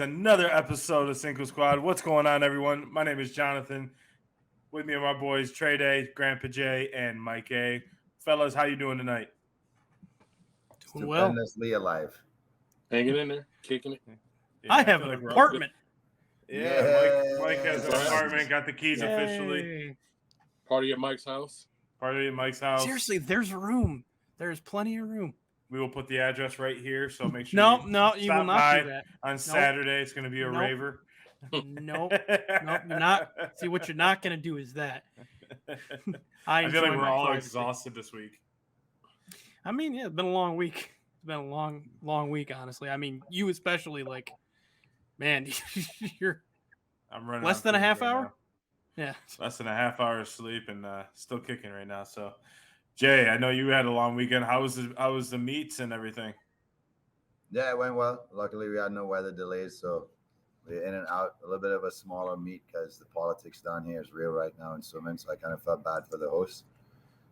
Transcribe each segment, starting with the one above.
another episode of Cinco Squad. What's going on, everyone? My name is Jonathan. With me are my boys Trey Day, Grandpa J, and Mike A. Fellas, how you doing tonight? Doing well. Stupendously alive. Hanging in there, kicking it. Yeah, I have an apartment. Mike has an apartment, got the keys Yay. officially. Party at Mike's house. Party at Mike's house. Seriously, there's room. There's plenty of room. We will put the address right here, so make sure No, you you will not by do that. on Saturday. It's going to be a raver. Nope, you're not. See, what you're not going to do is that. I feel like we're all exhausted this week. I mean, yeah, it's been a long week. It's been a long week, honestly. I mean, you especially, like, man, I'm running less than a half hour? Now. Yeah. Less than a half hour of sleep and still kicking right now. So, Jay, I know you had a long weekend. How was the meets and everything? Yeah, it went well. Luckily, we had no weather delays, so we're in and out. A little bit of a smaller meet because the politics down here is real right now in swimming, so I kind of felt bad for the host.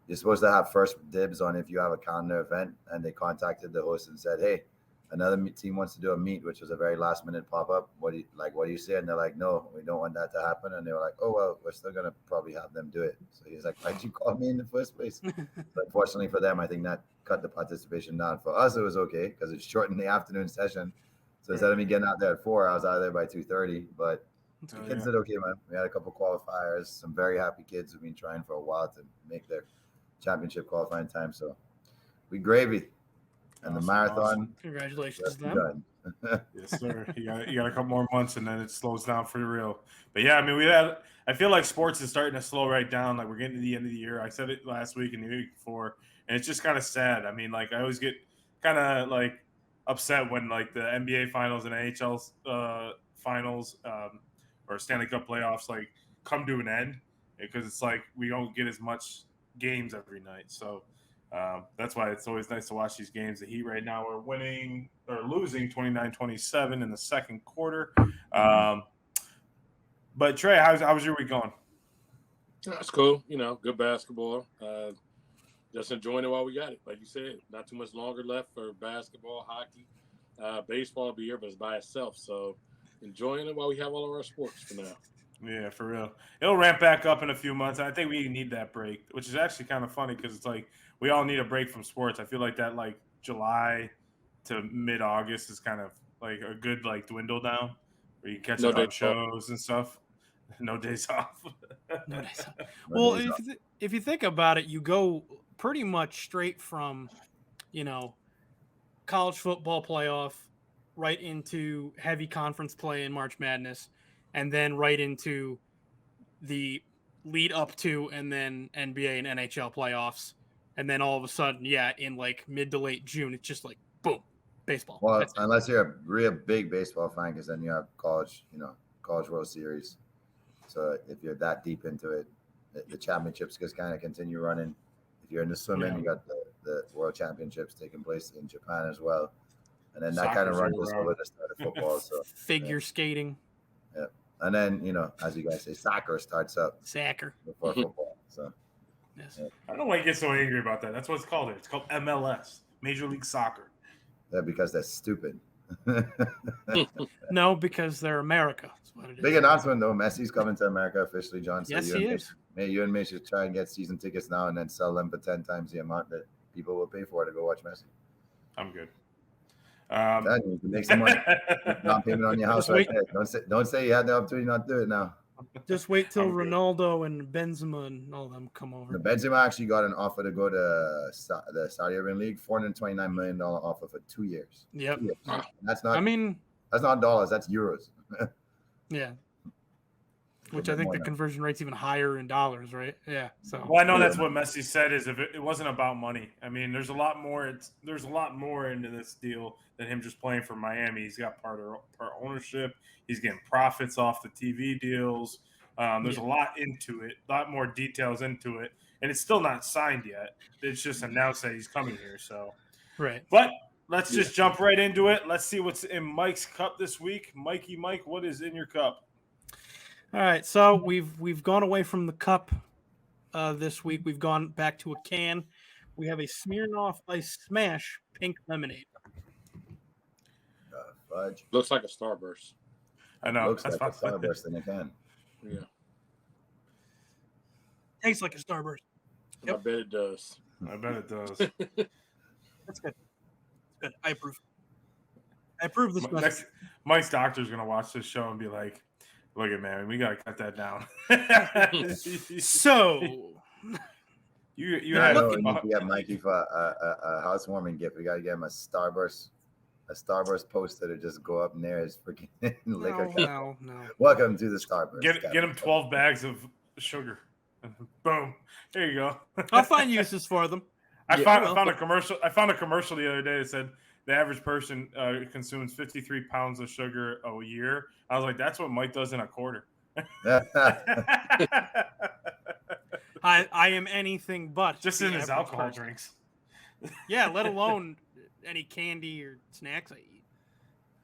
You're supposed to have first dibs on if you have a calendar event, and they contacted the host and said, hey, another team wants to do a meet, which was a very last-minute pop-up. What do you say? And they're like, no, we don't want that to happen. And they were like, oh, well, we're still going to probably have them do it. So he's like, why'd you call me in the first place? But unfortunately for them, I think that cut the participation down. For us, it was okay because it shortened the afternoon session. So instead of me getting out there at 4, I was out there by 2:30. But the kids did okay, man. We had a couple qualifiers, some very happy kids who've been trying for a while to make their championship qualifying time. So we gravy. And the marathon. Congratulations to them. Yes, sir. You got a couple more months, and then it slows down for real. But yeah, I mean, I feel like sports is starting to slow right down. Like we're getting to the end of the year. I said it last week and the week before, and it's just kind of sad. I mean, like I always get kind of like upset when like the NBA finals and NHL finals or Stanley Cup playoffs like come to an end because it's like we don't get as much games every night. So. That's why it's always nice to watch these games. The Heat right now are winning or losing 29-27 in the second quarter. But Trey, how was your week going? That's cool. Good basketball. Just enjoying it while we got it. Like you said, not too much longer left for basketball, hockey, baseball will be here, but it's by itself. So enjoying it while we have all of our sports for now. Yeah, for real. It'll ramp back up in a few months. I think we need that break, which is actually kind of funny because it's like we all need a break from sports. I feel like that like July to mid-August is kind of like a good like dwindle down where you catch up on shows and stuff. No days off. No days off. Well, if you think about it, you go pretty much straight from, college football playoff right into heavy conference play in March Madness. And then right into the lead up to and then NBA and NHL playoffs. And then all of a sudden, in like mid to late June, it's just like, boom, baseball. Well, unless you're a real big baseball fan, because then you have college World Series. So if you're that deep into it, the championships just kind of continue running. If you're into swimming, you got the World Championships taking place in Japan as well. And then that kind of runs us over the start of football. So figure skating. Yeah. And then, as you guys say, soccer starts up. Before football. So, yes. Yeah. I don't know why you get so angry about that. That's what it's called. It's called MLS, Major League Soccer. Yeah, because they're stupid. No, because they're America. That's what it is. Big announcement, though. Messi's coming to America officially, John. So yes, he is. You and me should try and get season tickets now and then sell them for 10 times the amount that people will pay for to go watch Messi. I'm good. You can make some money. Down payment on your house right there. Don't say you had the opportunity not to do it now. Just wait till Ronaldo and Benzema and all them come over. Benzema actually got an offer to go to the Saudi Arabian League, $429 million offer for 2 years. Yep. 2 years. That's not. that's not dollars. That's euros. Yeah. Which I think the conversion rate's even higher in dollars, right? Yeah. So. Well, I know that's what Messi said. Is if it wasn't about money. I mean, there's a lot more. There's a lot more into this deal than him just playing for Miami. He's got part ownership. He's getting profits off the TV deals. There's a lot into it. A lot more details into it, and it's still not signed yet. It's just announced that he's coming here. So. Right. But let's just jump right into it. Let's see what's in Mike's cup this week. Mike, what is in your cup? All right, so we've gone away from the cup this week. We've gone back to a can. We have a Smirnoff Ice Smash pink lemonade. Fudge. Looks like a Starburst. I know. Looks That's like a fine. starburst in a can. Yeah, Tastes like a Starburst. I bet it does. I bet it does. That's good. That's good. I approve. I approve this message. Mike's doctor's gonna watch this show and be like, "Look at man, we gotta cut that down." So you I had know we need to get Mikey for a housewarming gift. We gotta get him a Starburst poster to just go up near his freaking liquor cabinet. no. Welcome to the Starburst. get him 12 bags of sugar. Boom. There you go. I'll find uses for them. I found a commercial. I found a commercial the other day that said the average person consumes 53 pounds of sugar a year. I was like, that's what Mike does in a quarter. I am anything but Just the in his average alcohol person. drinks. Yeah, let alone any candy or snacks I eat.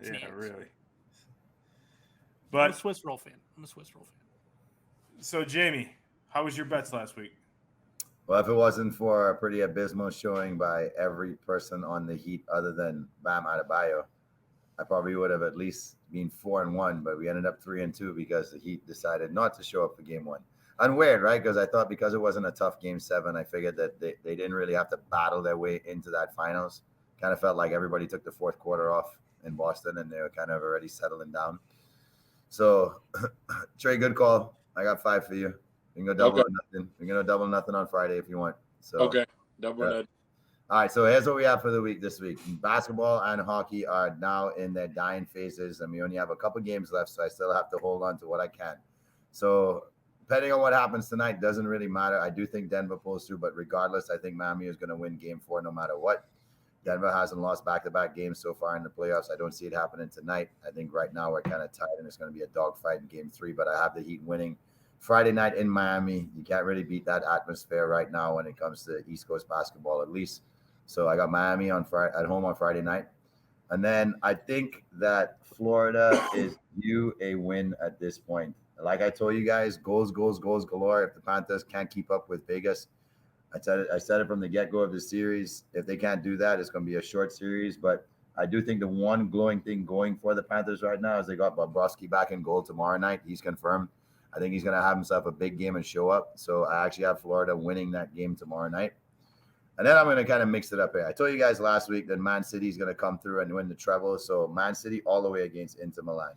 Yeah, Snacks. really. I'm a But Swiss roll fan. so Jamie, how was your bets last week? Well, if it wasn't for a pretty abysmal showing by every person on the Heat other than Bam Adebayo, I probably would have at least been 4-1, but we ended up 3-2 because the Heat decided not to show up for game 1. And weird, right? Because I thought because it wasn't a tough game 7, I figured that they didn't really have to battle their way into that finals. Kind of felt like everybody took the fourth quarter off in Boston and they were kind of already settling down. So, Trey, good call. I got 5 for you. You can go double or nothing. You can go double or nothing on Friday if you want. So Okay, double or nothing. All right, so here's what we have for the week this week. Basketball and hockey are now in their dying phases, and we only have a couple games left, so I still have to hold on to what I can. So depending on what happens tonight, doesn't really matter. I do think Denver pulls through, but regardless, I think Miami is going to win game 4 no matter what. Denver hasn't lost back-to-back games so far in the playoffs. I don't see it happening tonight. I think right now we're kind of tied, and it's going to be a dogfight in game 3, but I have the Heat winning Friday night in Miami. You can't really beat that atmosphere right now when it comes to East Coast basketball, at least. So I got Miami on Friday at home on Friday night. And then I think that Florida is due a win at this point. Like I told you guys, goals galore. If the Panthers can't keep up with Vegas, I said it from the get-go of the series. If they can't do that, it's going to be a short series. But I do think the one glowing thing going for the Panthers right now is they got Bobrovsky back in goal tomorrow night. He's confirmed. I think he's going to have himself a big game and show up. So I actually have Florida winning that game tomorrow night. And then I'm going to kind of mix it up here. I told you guys last week that Man City is going to come through and win the treble. So Man City all the way against Inter Milan.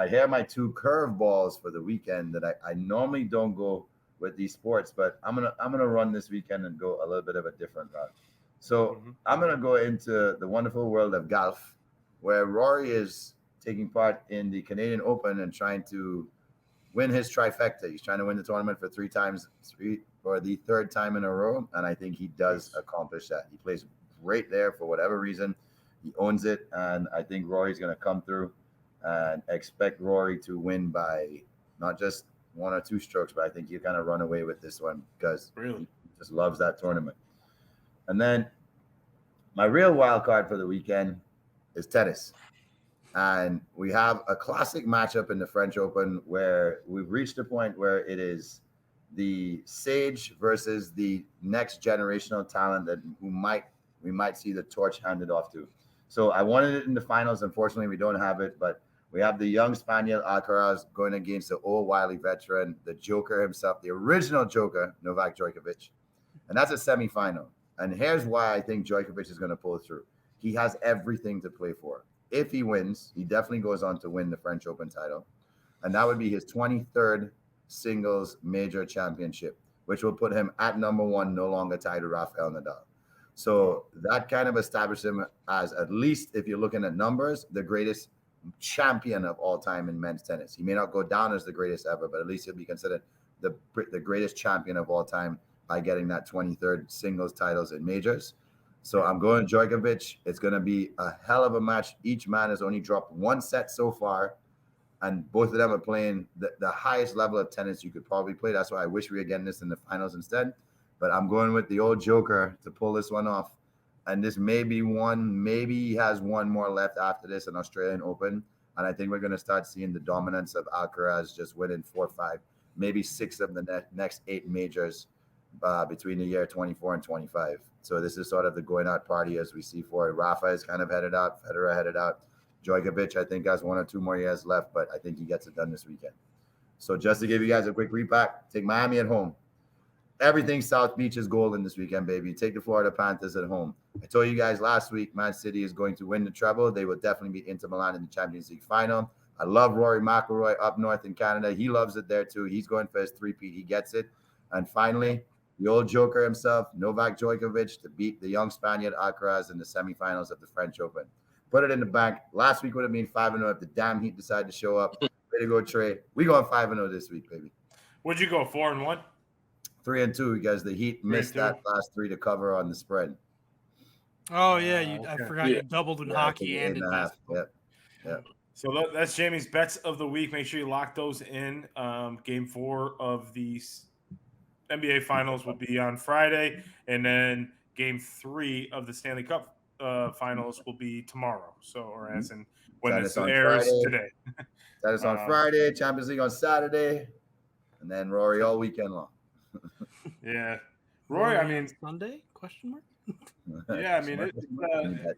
Here are my 2 curveballs for the weekend that I normally don't go with these sports, but I'm gonna run this weekend and go a little bit of a different route. So I'm going to go into the wonderful world of golf, where Rory is taking part in the Canadian Open and trying to win his trifecta. He's trying to win the tournament for the 3rd time in a row, and I think he does accomplish that. He plays great there for whatever reason. He owns it, and I think Rory's going to come through, and expect Rory to win by not just 1 or 2 strokes, but I think he'll kind of run away with this one because he just loves that tournament. And then my real wild card for the weekend is tennis. And we have a classic matchup in the French Open where we've reached a point where it is the sage versus the next generational talent that we might see the torch handed off to. So I wanted it in the finals. Unfortunately, we don't have it, but we have the young Spaniard Alcaraz going against the old wily veteran, the Joker himself, the original Joker, Novak Djokovic. And that's a semifinal. And here's why I think Djokovic is going to pull through. He has everything to play for. If he wins, he definitely goes on to win the French Open title. And that would be his 23rd singles major championship, which will put him at number 1, no longer tied to Rafael Nadal. So that kind of established him as, at least if you're looking at numbers, the greatest champion of all time in men's tennis. He may not go down as the greatest ever, but at least he'll be considered the greatest champion of all time by getting that 23rd singles titles in majors. So I'm going Djokovic. It's going to be a hell of a match. Each man has only dropped 1 set so far, and both of them are playing the highest level of tennis you could probably play. That's why I wish we were getting this in the finals instead. But I'm going with the old Joker to pull this one off. And this may be one, maybe he has one more left after this, an Australian Open. And I think we're going to start seeing the dominance of Alcaraz just winning 4 or 5, maybe 6 of the next 8 majors between the year 24 and 25. So this is sort of the going out party as we see for it. Rafa is kind of headed out, Federer headed out. Jokic, I think, has 1 or 2 more years left, but I think he gets it done this weekend. So just to give you guys a quick recap, take Miami at home. Everything South Beach is golden this weekend, baby. Take the Florida Panthers at home. I told you guys last week, Man City is going to win the treble. They will definitely beat Inter Milan in the Champions League final. I love Rory McIlroy up north in Canada. He loves it there too. He's going for his three-peat. He gets it. And finally, the old Joker himself, Novak Djokovic, to beat the young Spaniard Alcaraz in the semifinals of the French Open. Put it in the bank. Last week would have been 5-0 if the damn Heat decided to show up. Way to go, Trey. We going 5-0 this week, baby. What'd you go, 4-1? 3-2 because the Heat missed that last 3 to cover on the spread. Oh yeah, I Okay. forgot you doubled in hockey and in basketball. Yep. So that's Jamie's bets of the week. Make sure you lock those in. Game 4 of the NBA Finals will be on Friday, and then Game 3 of the Stanley Cup Finals will be tomorrow. So, or as in when this airs today. That is on Friday. Champions League on Saturday, and then Rory all weekend long. Yeah, Rory. I mean, Sunday? Question mark. Yeah, I mean,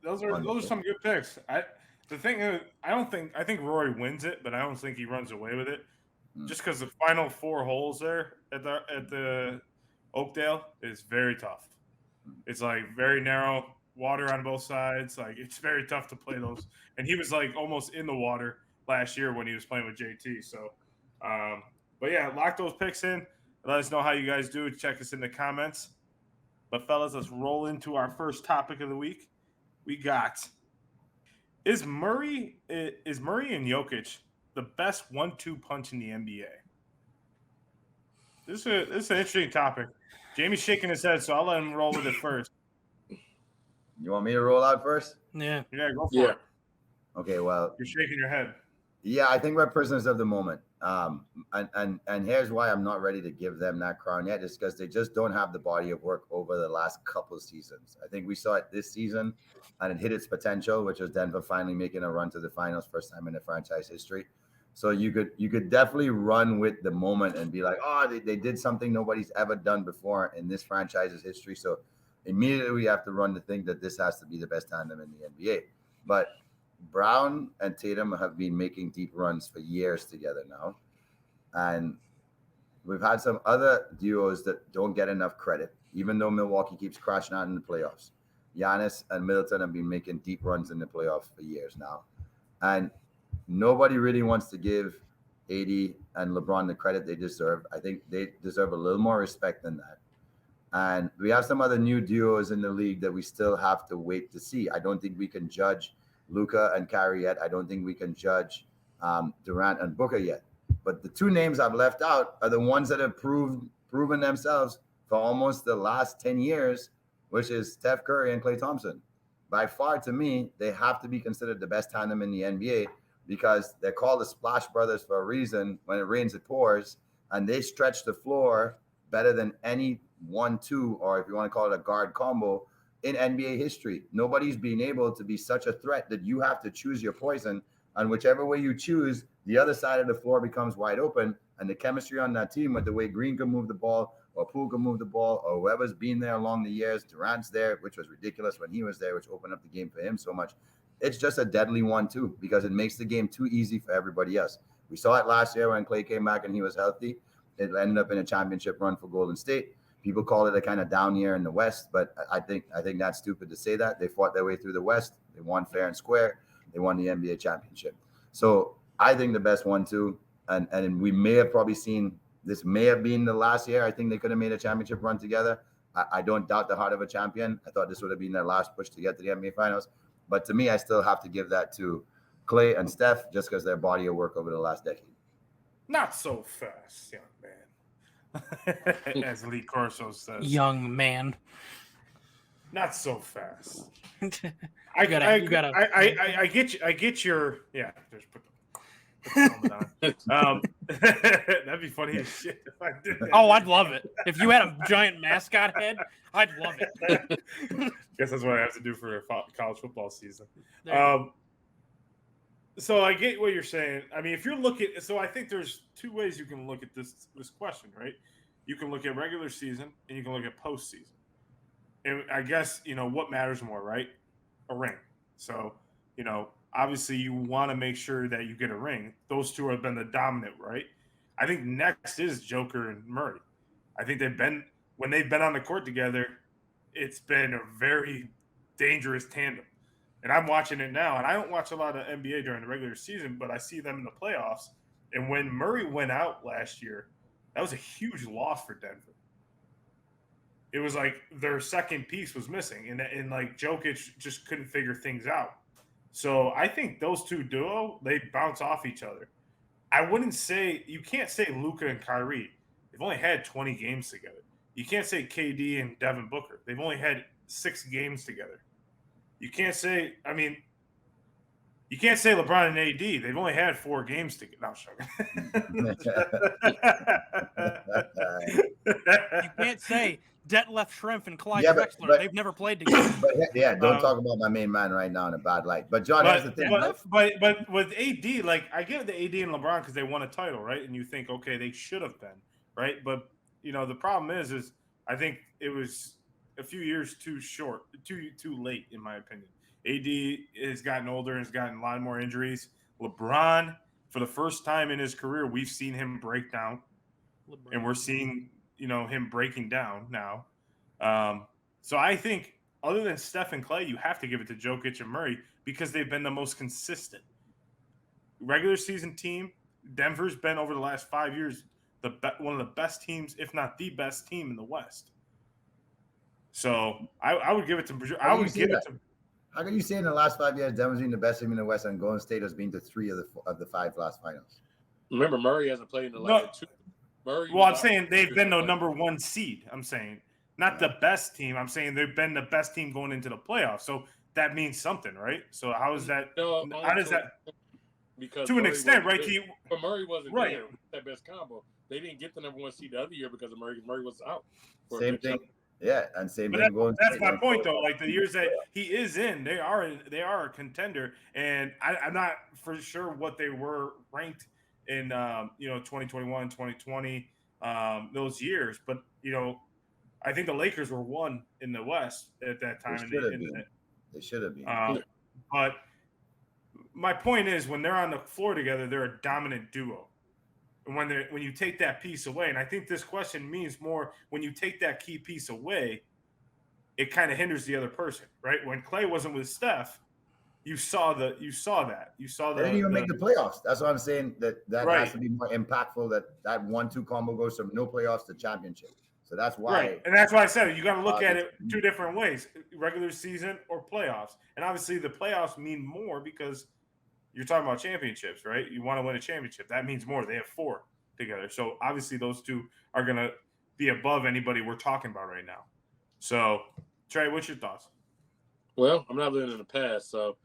those are some good picks. The thing is, I think Rory wins it, but I don't think he runs away with it. Just because the final 4 holes there at the Oakdale is very tough. It's like very narrow, water on both sides. Like it's very tough to play those. And he was like almost in the water last year when he was playing with JT. So, but yeah, lock those picks in. Let us know how you guys do. Check us in the comments. But fellas, let's roll into our first topic of the week. We got is Murray and Jokic the best 1-2 punch in the NBA? This is an interesting topic. Jamie's shaking his head, so I'll let him roll with it first. You want me to roll out first? Yeah, go for it. Okay, well, you're shaking your head. Yeah, I think we're prisoners of the moment. And here's why I'm not ready to give them that crown yet, is because they just don't have the body of work over the last couple of seasons. I think we saw it this season, and it hit its potential, which was Denver finally making a run to the finals, first time in the franchise history. So you could definitely run with the moment and be like, oh, they did something nobody's ever done before in this franchise's history. So immediately we have to run to think that this has to be the best tandem in the NBA. But Brown and Tatum have been making deep runs for years together now. And we've had some other duos that don't get enough credit, even though Milwaukee keeps crashing out in the playoffs. Giannis and Middleton have been making deep runs in the playoffs for years now. And nobody really wants to give AD and LeBron the credit they deserve. I think they deserve a little more respect than that. And we have some other new duos in the league that we still have to wait to see. I don't think we can judge Luka and Kyrie yet. I don't think we can judge Durant and Booker yet. But the 2 names I've left out are the ones that have proven themselves for almost the last 10 years, which is Steph Curry and Klay Thompson. By far, to me, they have to be considered the best tandem in the NBA because they're called the Splash Brothers for a reason. When it rains, it pours, and they stretch the floor better than any 1-2, or if you want to call it a guard combo, in NBA history. Nobody's been able to be such a threat that you have to choose your poison, and whichever way you choose, the other side of the floor becomes wide open, and the chemistry on that team with the way Green can move the ball, or Poole can move the ball, or whoever's been there along the years, Durant's there, which was ridiculous when he was there, which opened up the game for him so much. It's just a deadly 1-2 because it makes the game too easy for everybody else. We saw it last year when Klay came back and he was healthy. It ended up in a championship run for Golden State. People call it a kind of down year in the West, but I think that's stupid to say that. They fought their way through the West. They won fair and square. They won the NBA championship. So I think the best 1-2, and we may have probably seen this may have been the last year. I think they could have made a championship run together. I don't doubt the heart of a champion. I thought this would have been their last push to get to the NBA Finals. But to me, I still have to give that to Klay and Steph just because their body of work over the last decade. Not so fast, young man. As Lee Corso says. Young man. Not so fast. I get your yeah. Just put the helmet on. That'd be funny as shit if I did that. Oh, I'd love it. If you had a giant mascot head, I'd love it. Guess that's what I have to do for college football season. So I get what you're saying. I mean, if you're looking, so I think there's 2 ways you can look at this question, right? You can look at regular season and you can look at postseason. And I guess, what matters more, right? A ring. So, obviously you want to make sure that you get a ring. Those two have been the dominant, right? I think next is Joker and Murray. I think when they've been on the court together, it's been a very dangerous tandem. And I'm watching it now, and I don't watch a lot of NBA during the regular season, but I see them in the playoffs. And when Murray went out last year, that was a huge loss for Denver. It was like their second piece was missing, and like Jokic just couldn't figure things out. So I think those two duo, they bounce off each other. You can't say Luka and Kyrie. They've only had 20 games together. You can't say KD and Devin Booker. They've only had 6 games together. You can't say LeBron and AD. They've only had 4 games together. No, You can't say Detlef Schrempf and Clyde Yeah, Drexler. They've never played together. But don't talk about my main man right now in a bad light. But John, here's the thing. But with AD, like I get the AD and LeBron because they won a title, right? And you think, okay, they should have been, right? But the problem is I think it was a few years too short, too late, in my opinion. AD has gotten older and has gotten a lot more injuries. LeBron, for the first time in his career, we've seen him break down, and we're seeing him breaking down now. So I think other than Steph and Clay, you have to give it to Jokic and Murray because they've been the most consistent regular season team. Denver's been over the last 5 years one of the best teams, if not the best team in the West. So I would give it to. How can you say in the last 5 years Denver's been the best team in the West and Golden State has been to 3 of the 5 last finals? Remember, Murray hasn't played in the last 2. I'm saying they've been the number 1 seed. I'm saying not the best team. I'm saying they've been the best team going into the playoffs. So that means something, right? So how is that? How does that? Because to an extent, right? But Murray wasn't right. there. That best combo. They didn't get the number 1 seed the other year because of Murray. Murray was out. Same thing. Yeah, and same thing. That's my point, though. Like the years that he is in, they are a contender, and I'm not for sure what they were ranked in 2021, 2020, those years. But I think the Lakers were 1 in the West at that time. They should have been. But my point is, when they're on the floor together, they're a dominant duo. And when you take that piece away, and I think this question means more when you take that key piece away, it kind of hinders the other person, right? When Clay wasn't with Steph, you saw that. They didn't even make the playoffs. That's what I'm saying. That right. Has to be more impactful. That 1-2 combo goes from no playoffs to championship. So that's why. Right, and that's why I said you got to look at it 2 different ways: regular season or playoffs. And obviously, the playoffs mean more because you're talking about championships, right? You want to win a championship. That means more. They have 4 together. So obviously those 2 are going to be above anybody we're talking about right now. So, Trey, what's your thoughts? Well, I'm not living in the past. So,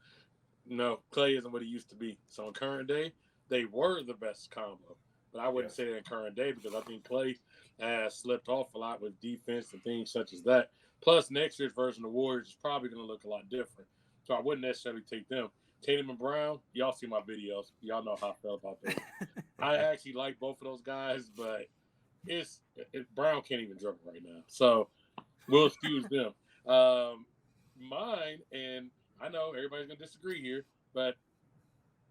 Clay isn't what he used to be. So, in current day, they were the best combo. But I wouldn't say that in current day because I think Clay has slipped off a lot with defense and things such as that. Plus, next year's version of the Warriors is probably going to look a lot different. So, I wouldn't necessarily take them. Tatum and Brown, y'all see my videos. Y'all know how I felt about them. I actually like both of those guys, but Brown can't even dribble right now. So we'll excuse them. Mine, and I know everybody's going to disagree here, but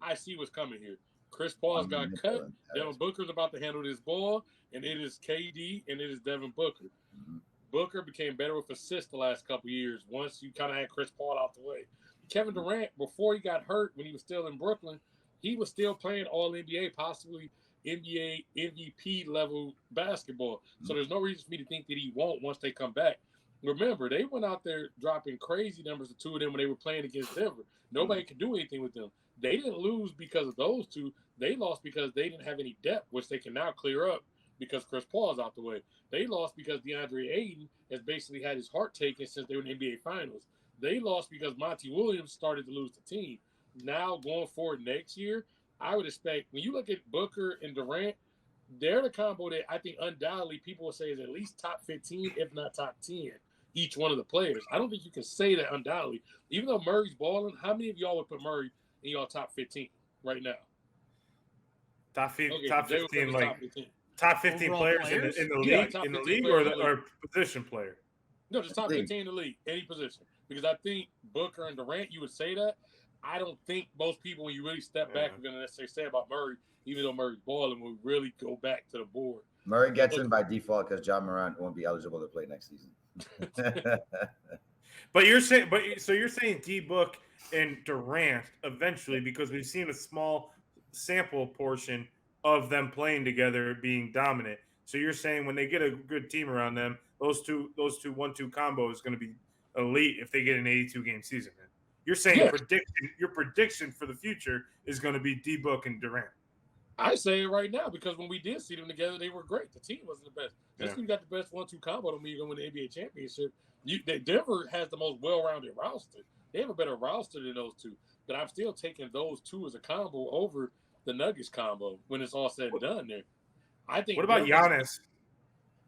I see what's coming here. Chris Paul's got cut. Devin Booker's about to handle this ball, and it is KD and it is Devin Booker. Mm-hmm. Booker became better with assists the last couple of years once you kind of had Chris Paul out the way. Kevin Durant, before he got hurt when he was still in Brooklyn, he was still playing All-NBA, possibly NBA MVP level basketball. So there's no reason for me to think that he won't once they come back. Remember, they went out there dropping crazy numbers, the 2 of them, when they were playing against Denver. Nobody could do anything with them. They didn't lose because of those 2. They lost because they didn't have any depth, which they can now clear up because Chris Paul is out the way. They lost because DeAndre Ayton has basically had his heart taken since they were in the NBA Finals. They lost because Monty Williams started to lose the team. Now, going forward next year, I would expect, when you look at Booker and Durant, they're the combo that I think undoubtedly people will say is at least top 15, if not top 10, each one of the players. I don't think you can say that undoubtedly. Even though Murray's balling, how many of y'all would put Murray in y'all top 15 right now? Top 15, like top 15 players in the league or position player? No, just top 15 in the league, any position. Because I think Booker and Durant, you would say that. I don't think most people, when you really step back, are going to necessarily say about Murray, even though Murray's balling, will really go back to the board. Murray gets in by default because John Morant won't be eligible to play next season. But you're saying D Book and Durant eventually, because we've seen a small sample portion of them playing together being dominant. So you're saying when they get a good team around them, those two 1-2 combo is going to be elite if they get an 82 game season. You're saying your prediction for the future is going to be D Book and Durant. I say it right now because when we did see them together, they were great. The team wasn't the best. Just because you got the best 1-2 combo don't mean you're going to win the NBA championship. Denver has the most well-rounded roster. They have a better roster than those two. But I'm still taking those two as a combo over the Nuggets combo when it's all said and done there. I think. What about Giannis?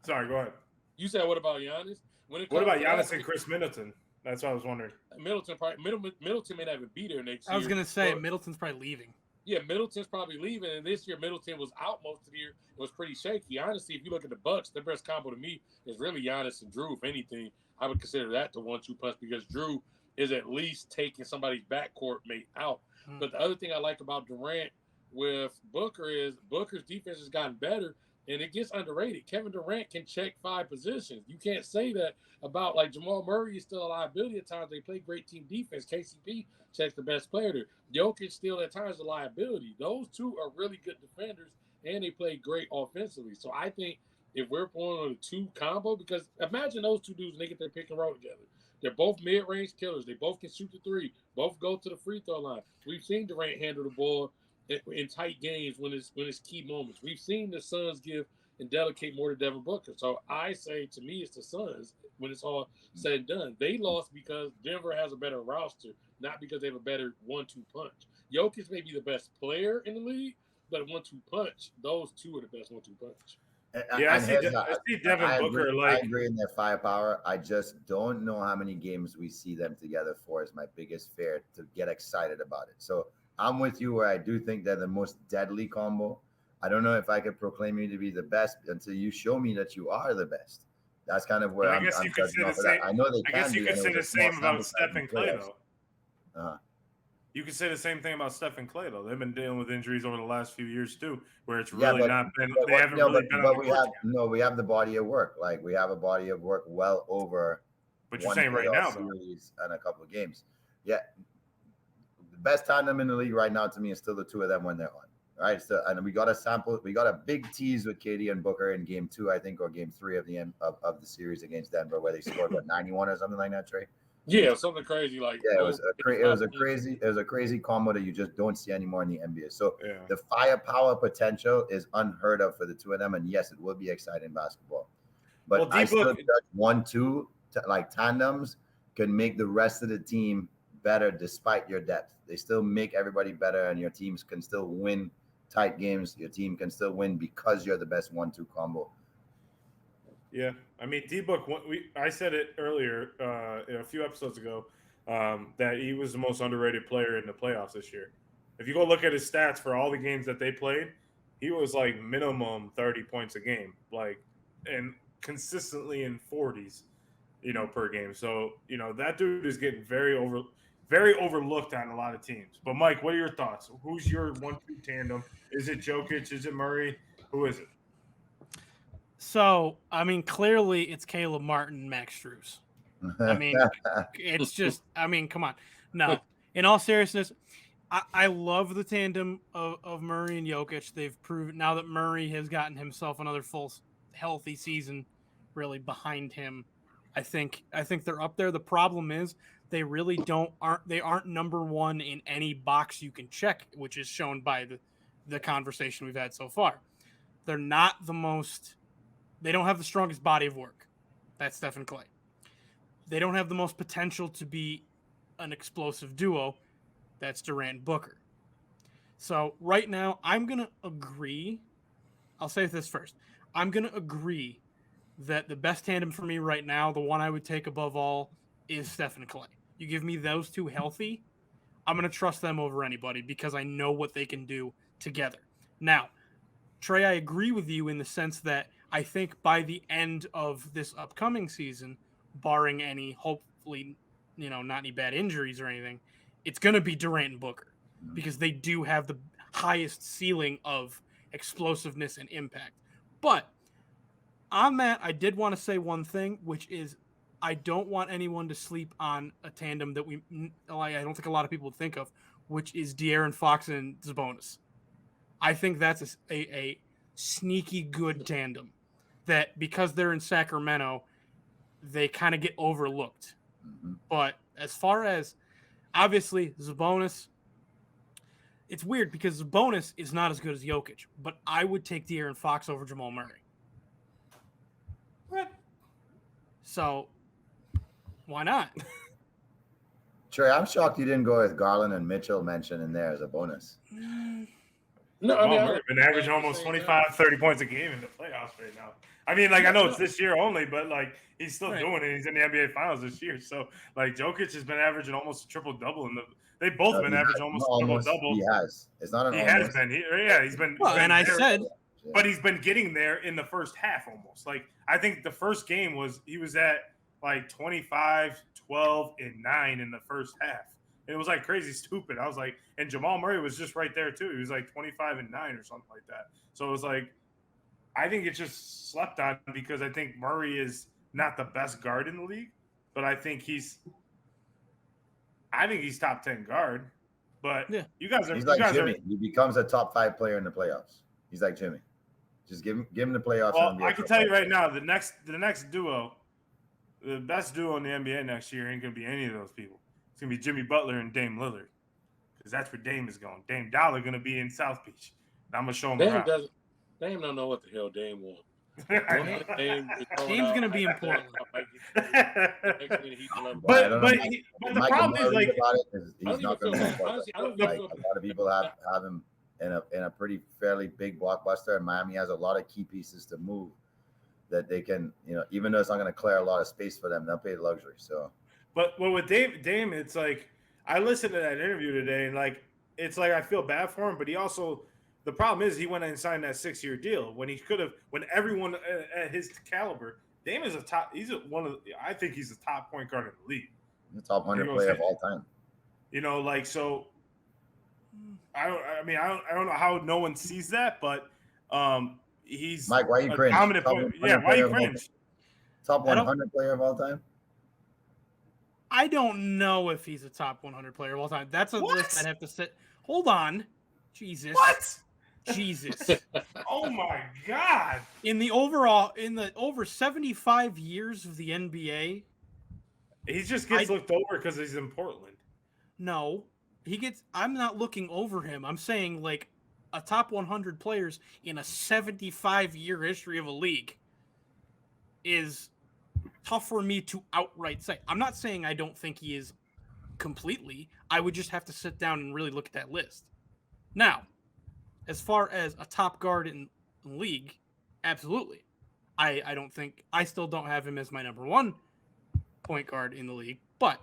Sorry, go ahead. You said what about Giannis? What about Giannis and Chris Middleton? That's what I was wondering. Middleton may not even be there next year. I was going to say Middleton's probably leaving. Yeah, Middleton's probably leaving, and this year Middleton was out most of the year. It was pretty shaky. Honestly, if you look at the Bucks, their best combo to me is really Giannis and Drew. If anything, I would consider that the 1-2 punch because Drew is at least taking somebody's backcourt mate out. But the other thing I like about Durant with Booker is Booker's defense has gotten better, and it gets underrated. Kevin Durant can check 5 positions. You can't say that about, like, Jamal Murray is still a liability at times. They play great team defense. KCP checks the best player there. Jokic still at times a liability. Those two are really good defenders, and they play great offensively. So I think if we're going on a 2 combo, because imagine those two dudes when they get their pick and roll together. They're both mid-range killers. They both can shoot the 3. Both go to the free throw line. We've seen Durant handle the ball in tight games when it's key moments. We've seen the Suns give and delegate more to Devin Booker. So I say, to me, it's the Suns when it's all said and done. They lost because Denver has a better roster, not because they have a better 1-2 punch. Jokic may be the best player in the league, but a 1-2 punch, those two are the best 1-2 punch. Yeah, I see Devin Booker. I agree in their firepower. I just don't know how many games we see them together for is my biggest fear to get excited about it. So I'm with you where I do think they're the most deadly combo. I don't know if I could proclaim you to be the best until you show me that you are the best. That's kind of where I'm judging off of that. I know they can. I guess you could say the same about Steph and Clay, though. You could say the same thing about Steph and Clay, though. They've been dealing with injuries over the last few years too, where it's really not been. They haven't really been on the court. We have the body of work. Like we have a body of work well over. But you're saying right now, though, and a couple of games. Yeah, the best tandem in the league right now to me is still the two of them when they're on. Right, so and we got a sample. We got a big tease with KD and Booker in Game 2, I think, or Game 3 of the end of the series against Denver, where they scored 91 or something like that. Trey. Yeah, something crazy like. Yeah, it was a crazy combo that you just don't see anymore in the NBA. So the firepower potential is unheard of for the two of them, and yes, it will be exciting basketball. But I still judge 1-2 like tandems can make the rest of the team better despite your depth. They still make everybody better, and your teams can still win tight games. Your team can still win because you're the best 1-2 combo. Yeah, I mean, D-Book, I said it earlier a few episodes ago that he was the most underrated player in the playoffs this year. If you go look at his stats for all the games that they played, he was like minimum 30 points a game, and consistently in 40s, per game. So, that dude is getting very overlooked on a lot of teams. But Mike, what are your thoughts? Who's your 1-2 tandem? Is it Jokic? Is it Murray? Who is it? So, I mean, clearly it's Caleb Martin, Max Strus. I mean, it's just, come on. No, in all seriousness, I love the tandem of Murray and Jokic. They've proven now that Murray has gotten himself another full healthy season really behind him. I think they're up there. The problem is they really aren't number one in any box you can check, which is shown by the conversation we've had so far. They're not the most. They don't have the strongest body of work. That's Steph and Clay. They don't have the most potential to be an explosive duo. That's Durant and Booker. So right now, I'm going to agree. I'll say this first. I'm going to agree that the best tandem for me right now, the one I would take above all, is Steph and Clay. You give me those two healthy, I'm going to trust them over anybody because I know what they can do together. Now, Trey, I agree with you in the sense that I think by the end of this upcoming season, barring any, hopefully, not any bad injuries or anything, it's going to be Durant and Booker because they do have the highest ceiling of explosiveness and impact. But on that, I did want to say one thing, which is I don't want anyone to sleep on a tandem that I don't think a lot of people would think of, which is De'Aaron Fox and Sabonis. I think that's a sneaky good tandem that because they're in Sacramento, they kind of get overlooked. Mm-hmm. But as far as obviously Sabonis, it's weird because Sabonis is not as good as Jokic, but I would take De'Aaron Fox over Jamal Murray. What? So why not? Trey, I'm shocked you didn't go with Garland and Mitchell mentioned in there as a bonus. No, I mean, Murray been averaging almost 25, 30 points a game in the playoffs right now. I mean, like, I know it's this year only, but, like, he's still doing it. He's in the NBA Finals this year. So, like, Jokic has been averaging almost a triple-double. They both been averaging almost a triple-double. He has. It's not an He almost. has been. He's been. Well, been and I there, said... But he's been getting there in the first half almost. Like, I think the first game he was at, like, 25, 12, and 9 in the first half. It was like crazy stupid. I was like, and Jamal Murray was just right there too. He was like 25 and 9 or something like that. So it was like, I think it's just slept on because I think Murray is not the best guard in the league, but I think he's top 10 guard. But yeah, he's like Jimmy. He becomes a top 5 player in the playoffs. He's like Jimmy. Just give him the playoffs. Well, I can tell you right now, the next duo, the best duo in the NBA next year ain't gonna be any of those people. It's going to be Jimmy Butler and Dame Lillard because that's where Dame is going. Dame Dollar going to be in South Beach. And I'm going to show him around. Dame don't know what the hell Dame wants. Dame's going to be important. But the problem is, like, he's not going to be like a lot of people have him in a pretty fairly big blockbuster, and Miami has a lot of key pieces to move that they can, even though it's not going to clear a lot of space for them, they'll pay the luxury. So. But with Dame, it's like I listened to that interview today, and like it's like I feel bad for him. But he also, the problem is he went and signed that 6-year deal when he could have. When everyone at his caliber, Dame is I think he's a top point guard in the league, the top 100 player of all time. Like so. I don't know how no one sees that, but he's Mike. Why you cringe? Why you cringe? Top 100 player of all time. I don't know if he's a top 100 player of all time. That's a list I'd have to sit. Hold on. Jesus. What? Jesus. Oh, my God. In the over 75 years of the NBA. He just gets looked over because he's in Portland. No. I'm not looking over him. I'm saying, like, a top 100 players in a 75-year history of a league is tough for me to outright say. I'm not saying I don't think he is completely. I would just have to sit down and really look at that list. Now, as far as a top guard in the league, absolutely. I still don't have him as my number 1 point guard in the league, but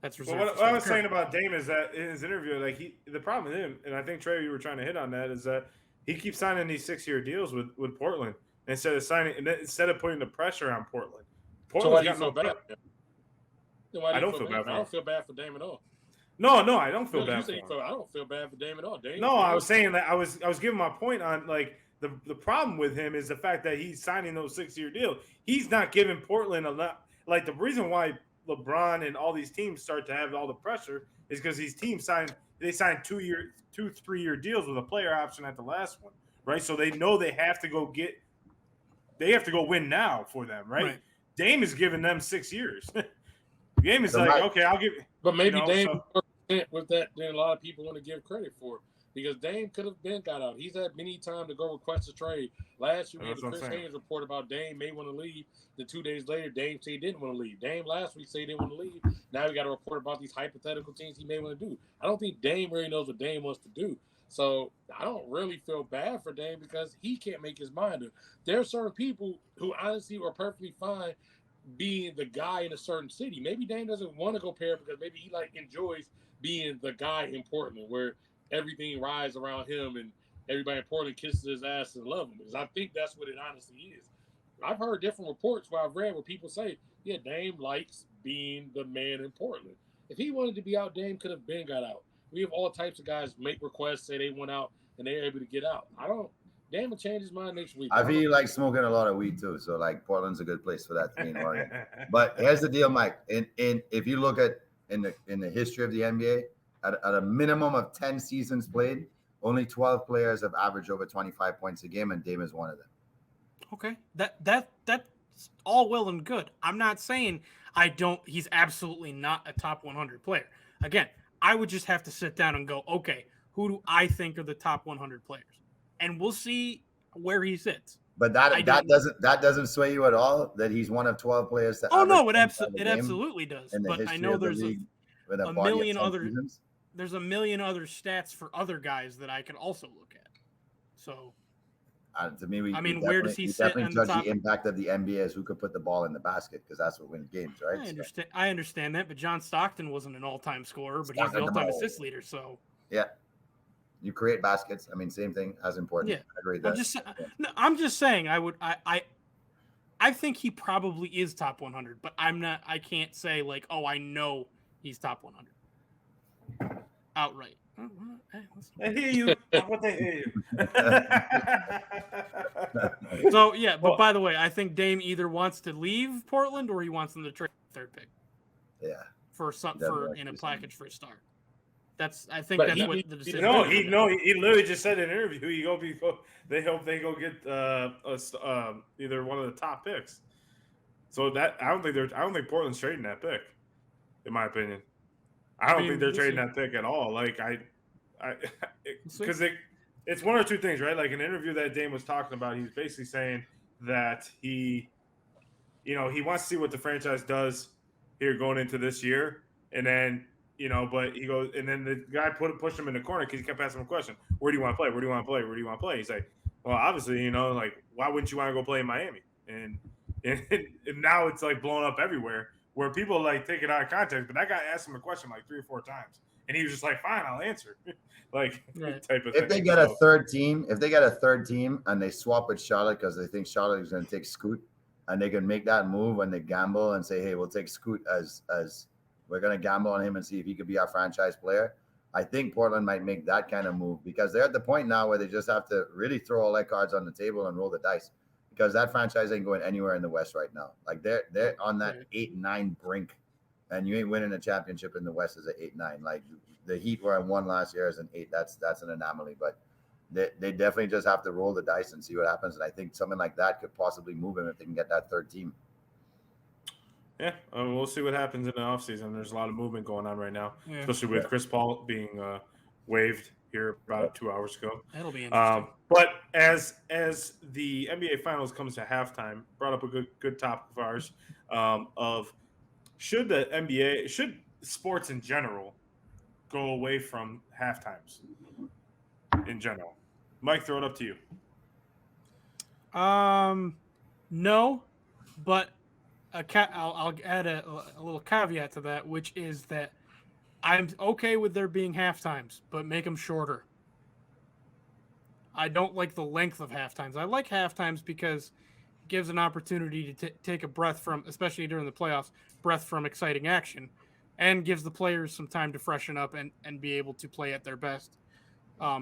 that's reserved. Well, what I was saying about Dame is that in his interview, like the problem with him, and I think Trey, you were trying to hit on that, is that he keeps signing these 6-year deals with Portland. Instead of putting the pressure on Portland. So why do you feel bad? I don't feel bad. I don't feel bad for Dame at all. No, I don't feel bad for him. I don't feel bad for Dame at all. I was saying that I was giving my point on like the problem with him is the fact that he's signing those 6-year deals. He's not giving Portland a lot. Like the reason why LeBron and all these teams start to have all the pressure is because these teams signed 2-3-year deals with a player option at the last one, right? So they know they have to go win now for them, right? Dame is giving them 6 years. Dame is like, okay, I'll give. But maybe Dame with that than a lot of people want to give credit for, because Dame could have been got out. He's had many time to go request a trade. Last year we had the Chris Haynes report about Dame may want to leave. Then 2 days later, Dame said he didn't want to leave. Dame last week said he didn't want to leave. Now we got a report about these hypothetical things he may want to do. I don't think Dame really knows what Dame wants to do. So I don't really feel bad for Dame because he can't make his mind up. There are certain people who honestly are perfectly fine being the guy in a certain city. Maybe Dame doesn't want to go pair because maybe he enjoys being the guy in Portland where everything rides around him and everybody in Portland kisses his ass and love him. Because I think that's what it honestly is. I've heard different reports where I've read where people say, yeah, Dame likes being the man in Portland. If he wanted to be out, Dame could have been got out. We have all types of guys make requests, say they want out, and they're able to get out. Dame will change his mind next week. I feel like smoking a lot of weed too. So like Portland's a good place for that to be in Oregon. But here's the deal, Mike. In if you look at in the history of the NBA, at a minimum of 10 seasons played, only 12 players have averaged over 25 points a game, and Dame is one of them. Okay. That's all well and good. I'm not saying he's absolutely not a top 100 player. Again, I would just have to sit down and go, okay, who do I think are the top 100 players? And we'll see where he sits. But that doesn't sway you at all that he's one of 12 players to Oh no, it absolutely does. But I know there's a million other stats for other guys that I could also look at. So to me, where does he sit? Definitely judge the impact of the NBA as who could put the ball in the basket, because that's what wins games, right? I understand that, but John Stockton wasn't an all-time scorer, but he's the all-time assist leader. So yeah, you create baskets. I mean, same thing as important. Yeah, I agree. I'm just saying. I think he probably is top 100, but I can't say like, oh, I know he's top 100 outright. I hear you. What they hear you. So yeah, but by the way, I think Dame either wants to leave Portland or he wants them to trade third pick. Yeah. For in a package for a star. That's what the decision. He literally just said in an interview they hope they go get either one of the top picks. So that I don't think Portland's trading that pick, in my opinion. I don't think they're trading that pick at all. Like because it's one or two things, right? Like in an interview that Dame was talking about, he was basically saying that he wants to see what the franchise does here going into this year, and then but he goes, and then the guy pushed him in the corner because he kept asking him a question: "Where do you want to play? Where do you want to play? Where do you want to play?" He's like, "Well, obviously, like why wouldn't you want to go play in Miami?" And now it's like blown up everywhere, where people like take it out of context. But that guy asked him a question like 3 or 4 times, and he was just like, "Fine, I'll answer." Like type of thing. If they get a third team, and they swap with Charlotte because they think Charlotte is going to take Scoot, and they can make that move when they gamble and say, "Hey, we'll take Scoot as we're going to gamble on him and see if he could be our franchise player." I think Portland might make that kind of move because they're at the point now where they just have to really throw all their cards on the table and roll the dice, because that franchise ain't going anywhere in the West right now. Like they're on that 8-9 brink, and you ain't winning a championship in the West as an 8-9. Like the Heat were on 1 last year as an 8. That's an anomaly, but they definitely just have to roll the dice and see what happens. And I think something like that could possibly move him if they can get that third team. Yeah, we'll see what happens in the offseason. There's a lot of movement going on right now, especially with Chris Paul being waived here about 2 hours ago. That'll be interesting. But as the NBA Finals comes to halftime, brought up a good topic of ours of should sports in general go away from halftimes in general? Mike, throw it up to you. No, but I'll add a little caveat to that, which is that I'm okay with there being halftimes, but make them shorter. I don't like the length of halftimes. I like halftimes because it gives an opportunity to take a breath from, especially during the playoffs, breath from exciting action, and gives the players some time to freshen up and be able to play at their best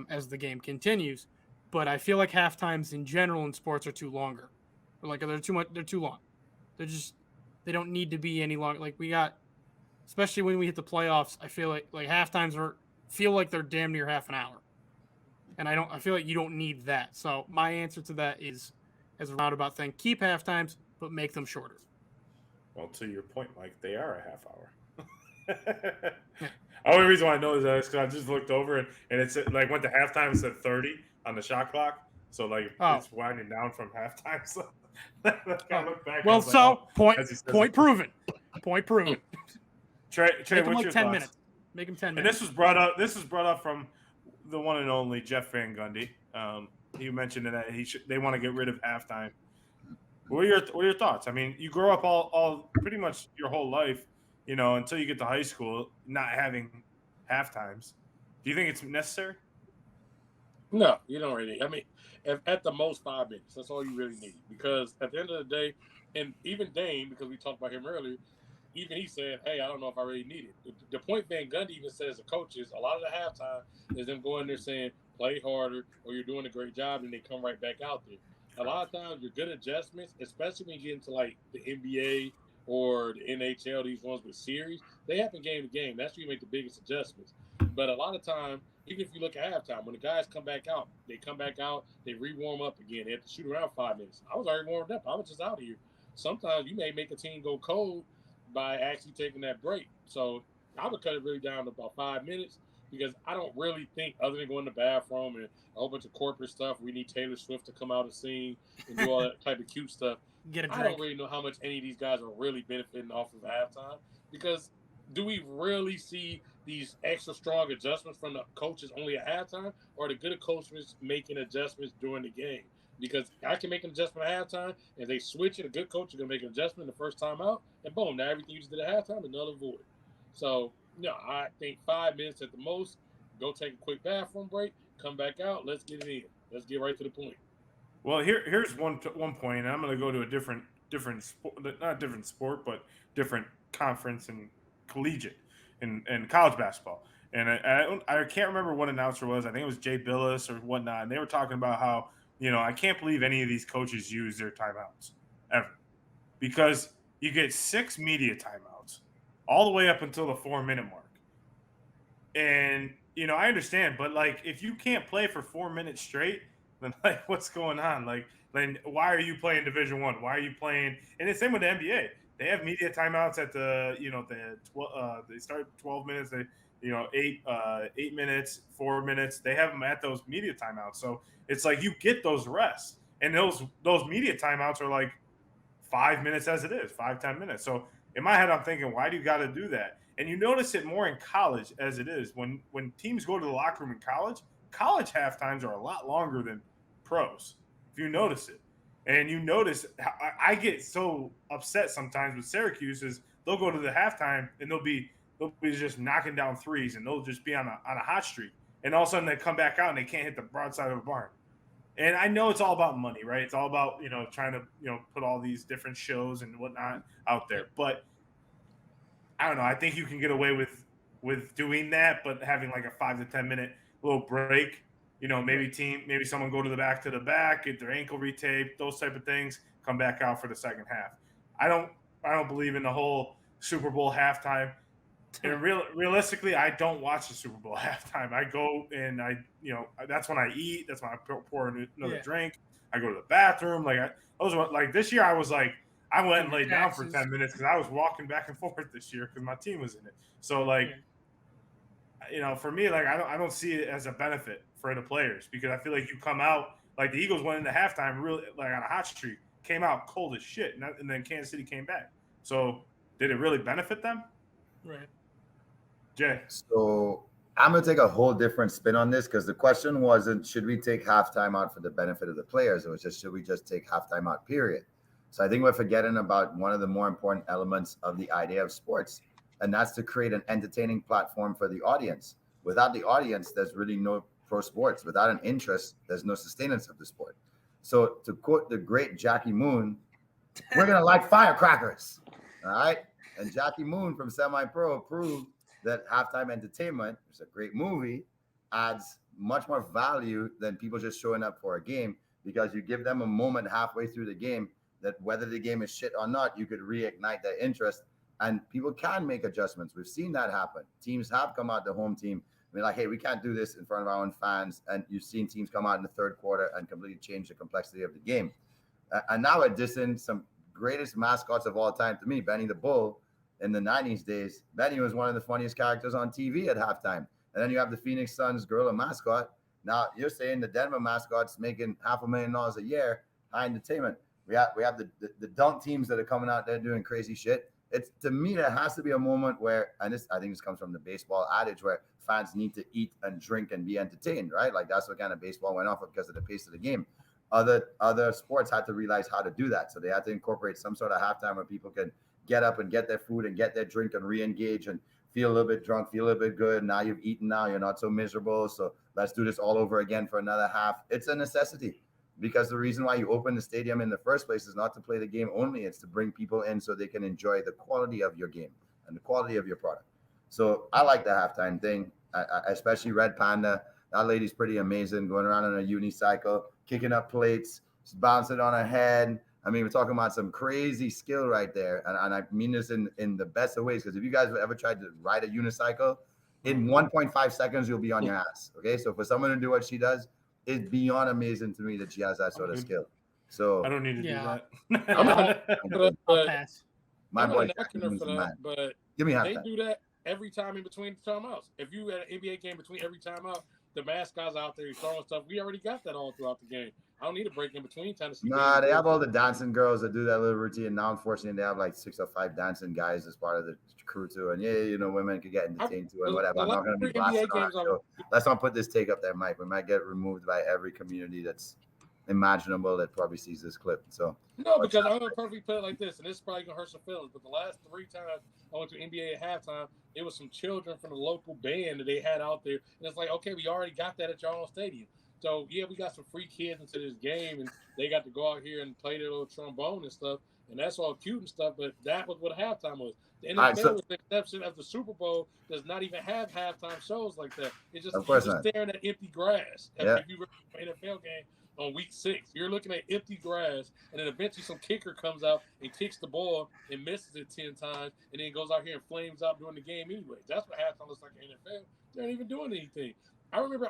as the game continues. But I feel like halftimes in general in sports are too longer. They're too long. They don't need to be any longer. Like we got, especially when we hit the playoffs, I feel like halftimes feel like they're damn near half an hour. And I feel like you don't need that. So my answer to that is, as a roundabout thing, keep halftimes, but make them shorter. Well, to your point, Mike, they are a half hour. The only reason why I know is because I just looked over and it said, like, went to halftime, it said 30 on the shot clock. So, like, it's winding down from halftime. So I looked back. Well, so point proven. Point proven. Trey, make what's like your 10 thoughts? minutes. Make him 10 minutes. And this was brought up from the one and only Jeff Van Gundy. He mentioned that they want to get rid of halftime. What are your thoughts? I mean, you grow up all pretty much your whole life, until you get to high school, not having halftimes. Do you think it's necessary? No, you don't really. I mean, at the most 5 minutes. That's all you really need. Because at the end of the day, and even Dame, because we talked about him earlier, even he said, "Hey, I don't know if I really need it." The point Van Gundy even says to coaches, a lot of the halftime is them going there saying, "Play harder," or "You're doing a great job," and they come right back out there. A lot of times, your good adjustments, especially when you get into like the NBA or the NHL, these ones with series, they happen game to game. That's where you make the biggest adjustments. But a lot of time, even if you look at halftime, when the guys come back out, they re-warm up again. They have to shoot around 5 minutes. I was already warmed up. I was just out here. Sometimes you may make a team go cold by actually taking that break. So I would cut it really down to about 5 minutes because I don't really think, other than going to the bathroom and a whole bunch of corporate stuff, we need Taylor Swift to come out and sing and do all that type of cute stuff. Get a I drink. don't really know how much any of these guys are really benefiting off of halftime because do we really see these extra strong adjustments from the coaches only at halftime, or the good coaches making adjustments during the game? Because I can make an adjustment at halftime, and they switch it. A good coach is going to make an adjustment the first time out, and boom, now everything you just did at halftime is null and void. So, I think 5 minutes at the most. Go take a quick bathroom break, come back out. Let's get it in. Let's get right to the point. Well, here's one point, and I'm going to go to a different sport, not different sport, but different conference and collegiate and college basketball. And I can't remember what announcer was. I think it was Jay Billis or whatnot. And they were talking about how, I can't believe any of these coaches use their timeouts ever, because you get 6 media timeouts all the way up until the 4-minute mark. And, I understand, but like, if you can't play for 4 minutes straight, then like, what's going on? Like, then why are you playing Division I? Why are you playing? And the same with the NBA. They have media timeouts at the, they start 12 minutes. They, 8 minutes, 4 minutes. They have them at those media timeouts. So it's like you get those rests, and those media timeouts are like 5 minutes as it is, 5-10 minutes. So in my head, I'm thinking, why do you got to do that? And you notice it more in college as it is. When teams go to the locker room in college halftimes are a lot longer than pros, if you notice it. And you notice, I get so upset sometimes with Syracuse is they'll go to the halftime and they'll be just knocking down threes, and they'll just be on a hot streak. And all of a sudden they come back out and they can't hit the broadside of a barn. And I know it's all about money, right? It's all about, trying to, put all these different shows and whatnot out there. But I don't know. I think you can get away with doing that, but having like a 5 to 10 minute little break, maybe someone go to the back, get their ankle retaped, those type of things, come back out for the second half. I don't believe in the whole Super Bowl halftime. And realistically, I don't watch the Super Bowl halftime. I go and that's when I eat. That's when I pour another drink. I go to the bathroom. Like this year, I was like, I went and laid down for 10 minutes because I was walking back and forth this year because my team was in it. So for me, like I don't see it as a benefit for the players, because I feel like you come out like the Eagles went into halftime really like on a hot streak, came out cold as shit, and then Kansas City came back. So did it really benefit them? Right. Jay. So I'm going to take a whole different spin on this, because the question wasn't, should we take halftime out for the benefit of the players? It was just, should we just take halftime out, period? So I think we're forgetting about one of the more important elements of the idea of sports, and that's to create an entertaining platform for the audience. Without the audience, there's really no pro sports. Without an interest, there's no sustenance of the sport. So to quote the great Jackie Moon, we're going to light firecrackers. All right. And Jackie Moon from Semi-Pro proved that halftime entertainment, which is a great movie, adds much more value than people just showing up for a game, because you give them a moment halfway through the game that whether the game is shit or not, you could reignite their interest, and people can make adjustments. We've seen that happen. Teams have come out, the home team, I mean, like, hey, we can't do this in front of our own fans. And you've seen teams come out in the third quarter and completely change the complexity of the game. And now at distance, some greatest mascots of all time to me, Benny the Bull, in the 90s days, Benny was one of the funniest characters on TV at halftime. And then you have the Phoenix Suns gorilla mascot. Now you're saying the Denver mascot's making $500,000 a year, high entertainment. We have the dunk teams that are coming out there doing crazy shit. It's, to me, there has to be a moment where, and this, I think this comes from the baseball adage, where fans need to eat and drink and be entertained, right? Like that's what kind of baseball went off of because of the pace of the game. Other sports had to realize how to do that. So they had to incorporate some sort of halftime where people can get up and get their food and get their drink and re-engage and feel a little bit drunk, feel a little bit good. Now you've eaten, now you're not so miserable. So let's do this all over again for another half. It's a necessity. because the reason why you open the stadium in the first place is not to play the game only. It's to bring people in so they can enjoy the quality of your game and the quality of your product. So I like the halftime thing. I especially Red Panda. That lady's pretty amazing, going around on a unicycle, kicking up plates, bouncing on her head. I mean, we're talking about some crazy skill right there. And I mean this in the best of ways, because if you guys have ever tried to ride a unicycle, in 1.5 seconds, you'll be on your ass. Okay. So for someone to do what she does, it's beyond amazing to me that she has that sort of skill. So I don't need to do that. I'll pass. My boy, but give me half they time. do that every time in between timeouts. If you had an NBA game between every timeout, the mascots out there throwing stuff. We already got that all throughout the game. I don't need a break in between time to see. Nah, they have all the dancing girls that do that little routine. Now, unfortunately, they have like 6 or 5 dancing guys as part of the crew too. And yeah, you know, women could get entertained too and whatever. I'm not going to be blasting on that show. Let's not put this take up there, Mike. We might get removed by every community that's imaginable that probably sees this clip. So no, because I'm gonna perfectly put it like this, and this is probably gonna hurt some feelings. But the last 3 times I went to NBA at halftime, it was some children from the local band that they had out there, and it's like, okay, we already got that at your own stadium. So yeah, we got some free kids into this game, and they got to go out here and play their little trombone and stuff, and that's all cute and stuff. But that was what halftime was. The NFL, with the exception of the Super Bowl, does not even have halftime shows like that. It's just you're just staring at empty grass. Yeah. If you were an NFL game on week 6, you're looking at empty grass, and then eventually some kicker comes out and kicks the ball and misses it 10 times, and then goes out here and flames out during the game anyway. That's what halftime looks like in the NFL. They aren't even doing anything. I remember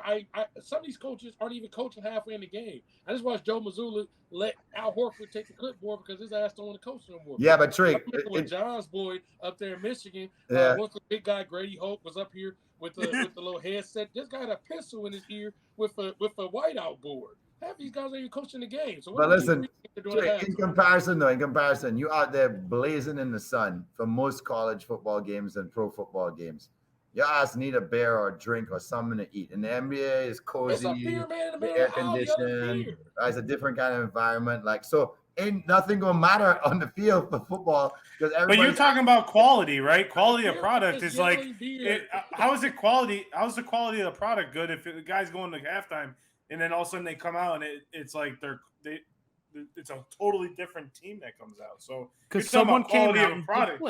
some of these coaches aren't even coaching halfway in the game. I just watched Joe Mazzulla let Al Horford take the clipboard because his ass don't want to coach no more. Yeah, but Trick, with John's boy up there in Michigan, once the big guy Grady Holt was up here with the little headset. This guy had a pistol in his ear with a whiteout board. Half these guys ain't even coaching the game. So but listen, in comparison, you out there blazing in the sun for most college football games and pro football games. Your ass need a beer or a drink or something to eat. And the NBA is cozy, air conditioned. It's a different kind of environment. Like, so ain't nothing gonna matter on the field for football because everybody. But you're talking about quality, right? Quality of product is like, how is it quality? How's the quality of the product good if the guys going to halftime and then all of a sudden they come out and it's like it's a totally different team that comes out. So because someone came out and product.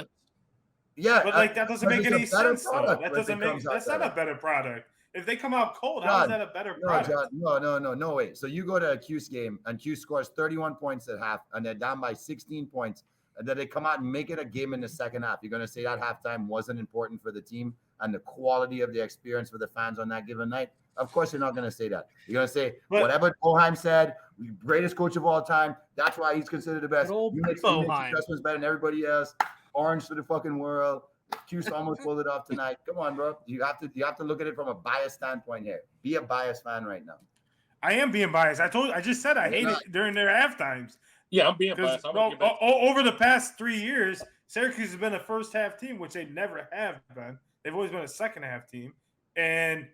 Yeah, but like that doesn't make any sense. That doesn't make. That's not a better product. If they come out cold, how is that a better product? No way. So you go to a Q's game and Q scores 31 points at half, and they're down by 16 points, and then they come out and make it a game in the second half. You're going to say that halftime wasn't important for the team and the quality of the experience for the fans on that given night? Of course, you're not going to say that. You're going to say whatever Boheim said, greatest coach of all time. That's why he's considered the best. You make adjustments better than everybody else. Orange to the fucking world. Q's almost pulled it off tonight. Come on, bro. You have to look at it from a biased standpoint here. Be a biased fan right now. I am being biased. I just said I hate it during their half times. Yeah, I'm being biased. Over the past 3 years, Syracuse has been a first half team, which they never have been. They've always been a second half team. And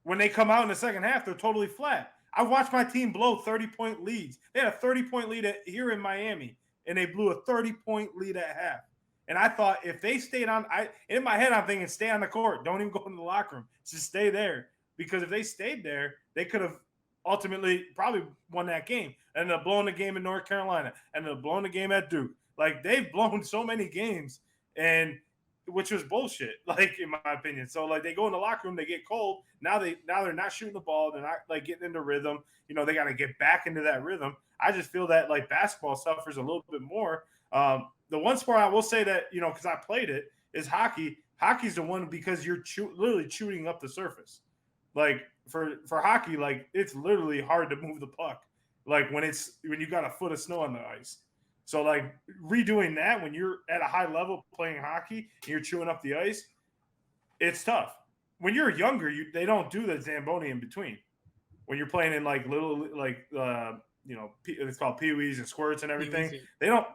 when they come out in the second half, they're totally flat. I watched my team blow 30-point leads. They had a 30-point lead here in Miami, and they blew a 30-point lead at half. And I thought if they stayed on, in my head, I'm thinking, stay on the court. Don't even go in the locker room. Just stay there. Because if they stayed there, they could have ultimately probably won that game. And they're blowing the game in North Carolina. And they're blowing the game at Duke. Like, they've blown so many games, and which was bullshit, like, in my opinion. So, like, they go in the locker room, they get cold. Now they're not shooting the ball. They're not, like, getting into rhythm. You know, they got to get back into that rhythm. I just feel that, like, basketball suffers a little bit more. The one sport I will say that, you know, because I played it, is hockey. Hockey's the one because you're literally chewing up the surface. Like, for hockey, like, it's literally hard to move the puck. Like, when you got a foot of snow on the ice. So, like, redoing that when you're at a high level playing hockey and you're chewing up the ice, it's tough. When you're younger, they don't do the Zamboni in between. When you're playing in, like, little, like, you know, it's called peewees and squirts and everything. They don't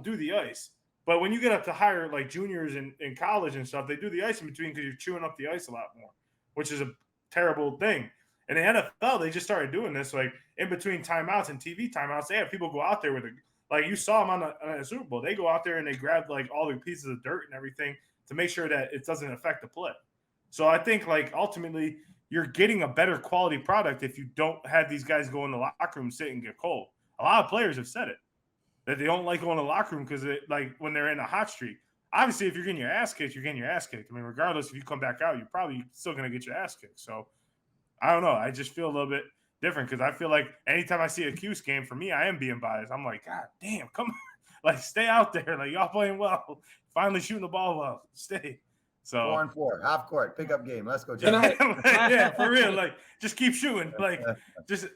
do the ice. But when you get up to higher, like, juniors in college and stuff, they do the ice in between because you're chewing up the ice a lot more, which is a terrible thing. And the NFL, they just started doing this, like, in between timeouts and TV timeouts. They have people go out there with like, you saw them on the Super Bowl. They go out there and they grab, like, all the pieces of dirt and everything to make sure that it doesn't affect the play. So I think, like, ultimately you're getting a better quality product if you don't have these guys go in the locker room, sit and get cold. A lot of players have said it, that they don't like going to the locker room because like when they're in a hot streak. Obviously, if you're getting your ass kicked, you're getting your ass kicked. I mean, regardless if you come back out, you're probably still going to get your ass kicked. So I don't know. I just feel a little bit different because I feel like anytime I see a Cuse game, for me, I am being biased. I'm like, God damn, come on. Like, stay out there. Like, y'all playing well. Finally shooting the ball well. Stay. So 4-on-4, half court, pickup game. Let's go, Jack. yeah, for real. Like, just keep shooting. Like,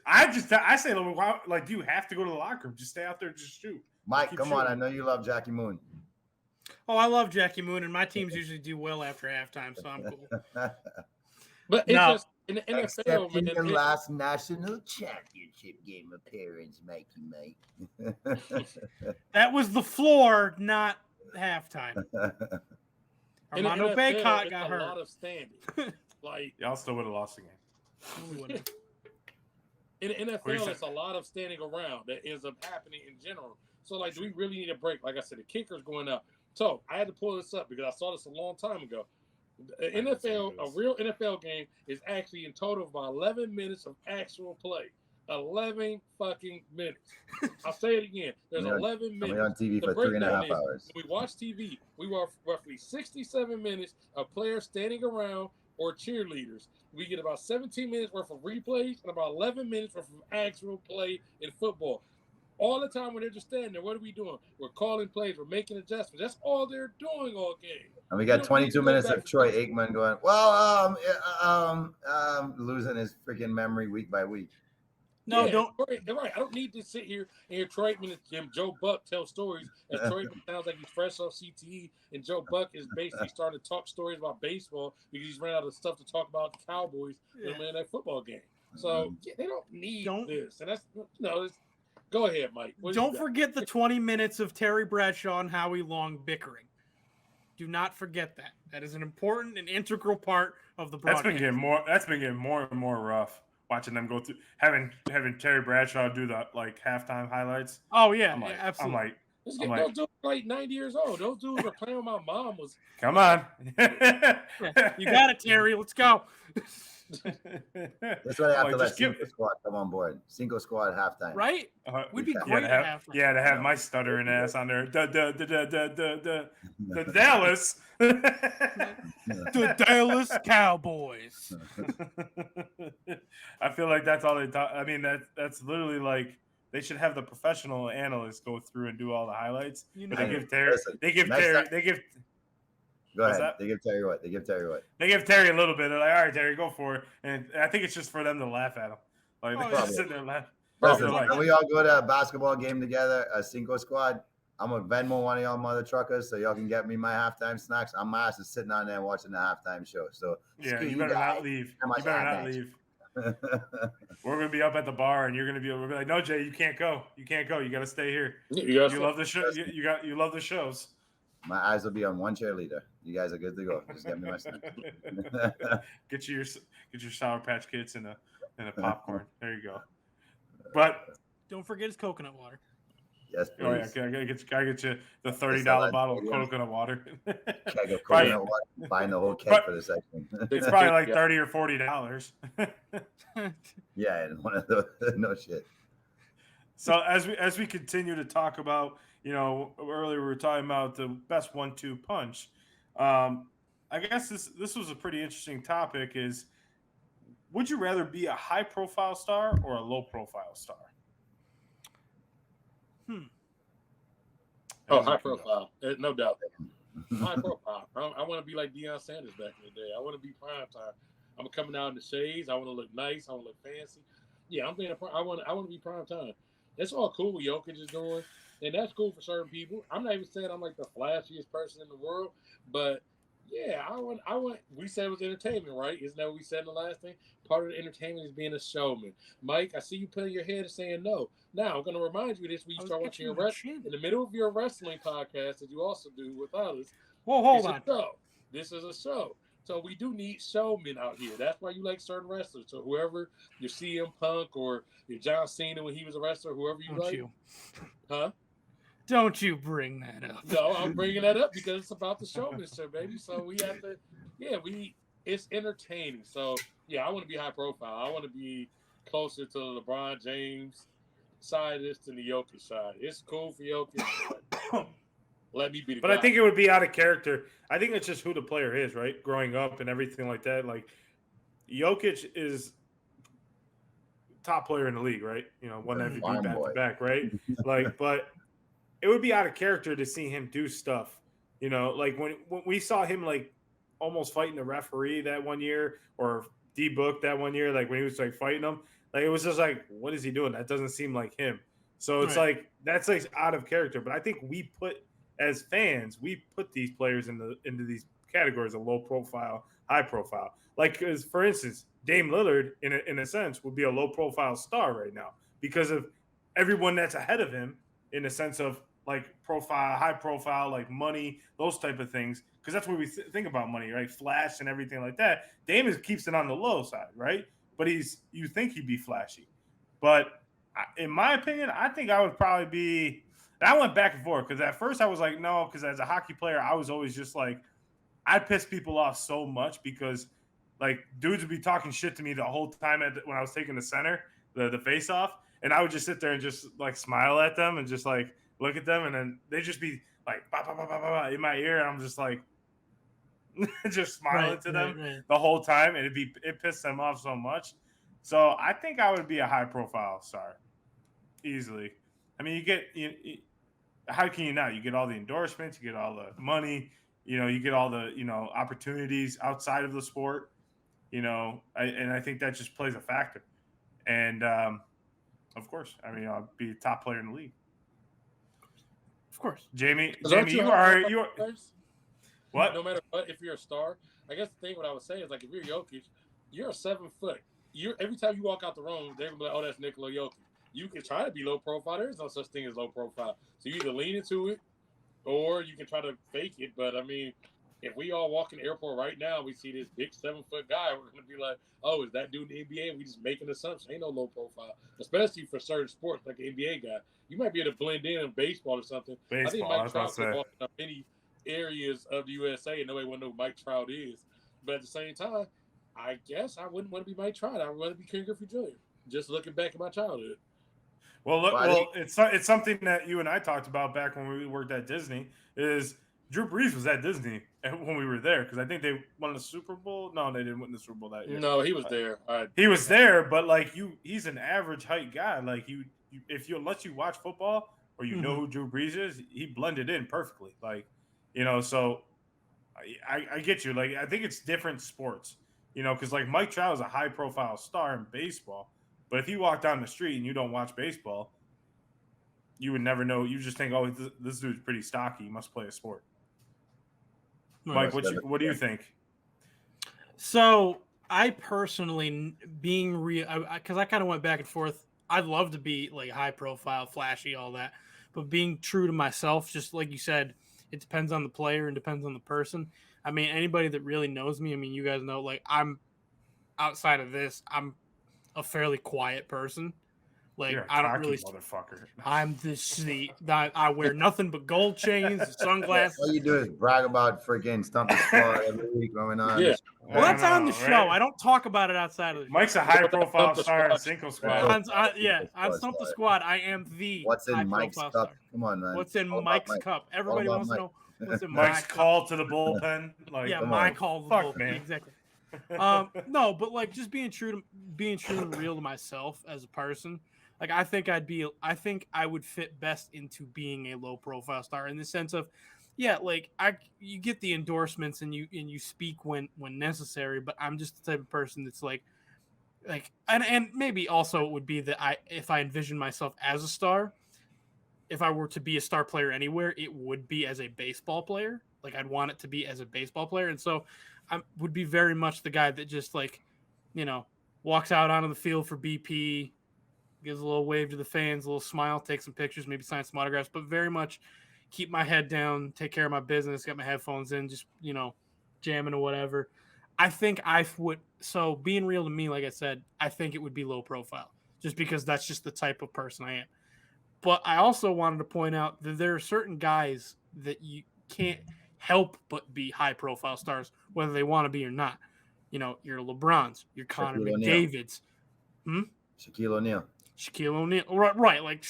I say, like, do you have to go to the locker room? Just stay out there, just shoot. Mike, Keep come shooting. on. I know you love Jackie Moon. Oh, I love Jackie Moon, and my teams usually do well after halftime, so I'm cool. But it's No. just in the NFL, Except in man. your last national championship game appearance, Mikey. That was the floor, not halftime. In the Armando NFL, Baycott it's got a hurt. lot of standing. Like Y'all still would have lost the game. We wouldn't. in the What do you NFL, say? it's a lot of standing around that ends up happening in general. So, like, do we really need a break? Like I said, the kicker's going up. So I had to pull this up because I saw this a long time ago. The NFL, a real NFL game, is actually in total of about 11 minutes of actual play. 11 fucking minutes. I'll say it again. There's 11 minutes. We're on TV The for 3.5 breakdown is, hours. when we watch TV, we watch roughly 67 minutes of players standing around or cheerleaders. We get about 17 minutes worth of replays and about 11 minutes worth of actual play in football. All the time when they're just standing there, what are we doing? We're calling plays. We're making adjustments. That's all they're doing all game. And we got 22 minutes of Troy Aikman going, well, losing his freaking memory week by week. No, Yeah, don't. Right. I don't need to sit here and hear Troy Aikman and Joe Buck tell stories. And Troy Aikman sounds like he's fresh off CTE, and Joe Buck is basically starting to talk stories about baseball because he's run out of stuff to talk about the Cowboys in that football game. So yeah, they don't need this. And that's go ahead, Mike. Don't forget the 20 minutes of Terry Bradshaw and Howie Long bickering. Do not forget that. That is an important and integral part of the broadcast. That's been getting more and more rough. Watching them go through, having Terry Bradshaw do the like halftime highlights. Oh yeah, absolutely. Those dudes are like 90 years old. Those dudes were playing when my mom was. Come on. You got it, Terry. Let's go. That's why I have to let Cinco Squad come on board. Cinco Squad halftime. Right? We'd be great at halftime. Yeah, to have my stuttering ass on there. The Dallas. The Dallas Cowboys. I feel like that's all they talk. I mean, that's literally like they should have the professional analysts go through and do all the highlights. But they give Terry. Go ahead. They give Terry what? They give Terry a little bit. They're like, all right, Terry, go for it. And I think it's just for them to laugh at him. Like they're just sitting there laughing. Listen, when we all go to a basketball game together, a Cinco Squad, I'm gonna Venmo one of y'all mother truckers so y'all can get me my halftime snacks. My ass is sitting on there watching the halftime show. So yeah, you better not leave. You better not leave. We're gonna be up at the bar, and you're gonna be like, "No, Jay, you can't go. You can't go. You got to stay here. You love the show. You love the shows." My eyes will be on one cheerleader. You guys are good to go. Just get me my snack. Get your Sour Patch Kids and a popcorn. There you go. But don't forget his coconut water. Yes, please. Oh yeah, I get you the $30 bottle of coconut water. Keg of coconut water. Buying the whole keg for the section. It's probably like $30 or $40. Yeah, and one of those. No shit. So as we continue to talk about, earlier we were talking about the best 1-2 punch. I guess this was a pretty interesting topic. Is would you rather be a high profile star or a low profile star? Oh, high profile, no doubt. High profile. I want to be like Deion Sanders back in the day. I want to be prime time. I'm coming out in the shades. I want to look nice. I want to look fancy. Yeah, I want to be prime time. That's all cool what Jokic is doing, and that's cool for certain people. I'm not even saying I'm like the flashiest person in the world, but yeah, I want. We said it was entertainment, right? Isn't that what we said in the last thing? Part of the entertainment is being a showman. Mike, I see you putting your head and saying no. Now I'm going to remind you this when you start watching your wrestling in the middle of your wrestling podcast that you also do with others. Well, hold on. This is a show. So we do need showmen out here. That's why you like certain wrestlers. So whoever your CM Punk or your John Cena when he was a wrestler, whoever you like. Huh? Don't you bring that up. No, I'm bringing that up because it's about the showmanship, baby. So we have to, it's entertaining. So yeah, I want to be high profile. I want to be closer to the LeBron James side of this than the Jokic side. It's cool for Jokic, but let me be the But guy. I think it would be out of character. I think it's just who the player is, right? Growing up and everything like that. Like Jokic is top player in the league, right? You know, one MVP Farm back boy. to back, right? Like, but it would be out of character to see him do stuff. You know, like when we saw him like almost fighting the referee that one year or D-Book that one year, like when he was like fighting him, like it was just like, what is he doing? That doesn't seem like him. So it's Right. like that's like out of character. But I think we put as fans, we put these players into these categories of low profile, high profile. Like, as for instance, Dame Lillard, in a sense, would be a low profile star right now because of everyone that's ahead of him in the sense of like profile, high profile, like money, those type of things. Because that's what we think about money, right? Flash and everything like that. Dame keeps it on the low side, right? But you think he'd be flashy, but in my opinion, I think I would probably be. And I went back and forth because at first I was like, no, because as a hockey player, I was always just like, I piss people off so much because like dudes would be talking shit to me the whole time when I was taking the center, the face off, and I would just sit there and just like smile at them and just like look at them, and then they just be like bah, bah, bah, bah, bah, in my ear, and I'm just like just smiling to them right. the whole time, and it pissed them off so much. So I think I would be a high profile star easily. I mean, how can you not? You get all the endorsements, you get all the money, you get all the opportunities outside of the sport, and I think that just plays a factor. And of course, I mean, I'll be a top player in the league. Of course, Jamie, Aren't you are what? No matter what, if you're a star, I guess the thing what I would say is like if you're Jokic, you're a 7 foot. Every time you walk out the room, they're gonna be like, "Oh, that's Nikola Jokic." You can try to be low profile. There's no such thing as low profile. So you either lean into it or you can try to fake it. But I mean, if we all walk in the airport right now, we see this big 7 foot guy, we're gonna be like, "Oh, is that dude in the NBA?" We just making assumptions. Ain't no low profile, especially for certain sports like the NBA guy. You might be able to blend in baseball or something. I think Mike Trout could walk in many areas of the USA and nobody would know who Mike Trout is. But at the same time, I guess I wouldn't want to be Mike Trout. I would want to be Ken Griffey Jr. Just looking back at my childhood. Well, it's something that you and I talked about back when we worked at Disney. Is Drew Brees was at Disney when we were there because I think they won the Super Bowl. No, they didn't win the Super Bowl that year. No, he was there. He was there, but like he's an average height guy. Like unless you watch football or you know who Drew Brees is, he blended in perfectly. Like so I get you. Like I think it's different sports. Because like Mike Trout is a high profile star in baseball. But if you walk down the street and you don't watch baseball, you would never know. You just think, oh, this dude's pretty stocky. He must play a sport. Mike, what do you think? So I personally, being real, because I kind of went back and forth. I'd love to be like high profile, flashy, all that. But being true to myself, just like you said, it depends on the player and depends on the person. I mean, anybody that really knows me, I mean, you guys know, like I'm outside of this, I'm a fairly quiet person. Like I don't really, motherfucker. I'm I wear nothing but gold chains, sunglasses. All you do is brag about freaking Stump The Squad every week going on. Yeah. Well, that's on the show. Right? I don't talk about it outside of the show. Mike's a high profile star in Cinco Squad. On Stump The Squad, I am the what's in Mike's cup? Star. Come on, man. What's in Mike's cup? Everybody wants to know what's in Mike's call to the bullpen. Like, yeah, my call to the bullpen. Man. Exactly. No, but like just being true and real to myself as a person. Like I think I would fit best into being a low profile star in the sense of, yeah, like you get the endorsements and you speak when necessary, but I'm just the type of person that's like and maybe also it would be that if I envision myself as a star, if I were to be a star player anywhere, it would be as a baseball player. Like I'd want it to be as a baseball player, and so I would be very much the guy that just like, walks out onto the field for BP. Gives a little wave to the fans, a little smile, take some pictures, maybe sign some autographs, but very much keep my head down, take care of my business, got my headphones in, just, jamming or whatever. I think so being real to me, like I said, I think it would be low profile just because that's just the type of person I am. But I also wanted to point out that there are certain guys that you can't help but be high profile stars, whether they want to be or not. your LeBrons, your Connor Shaquille O'Neal. McDavids, Shaquille O'Neal. Shaquille O'Neal. Right. Like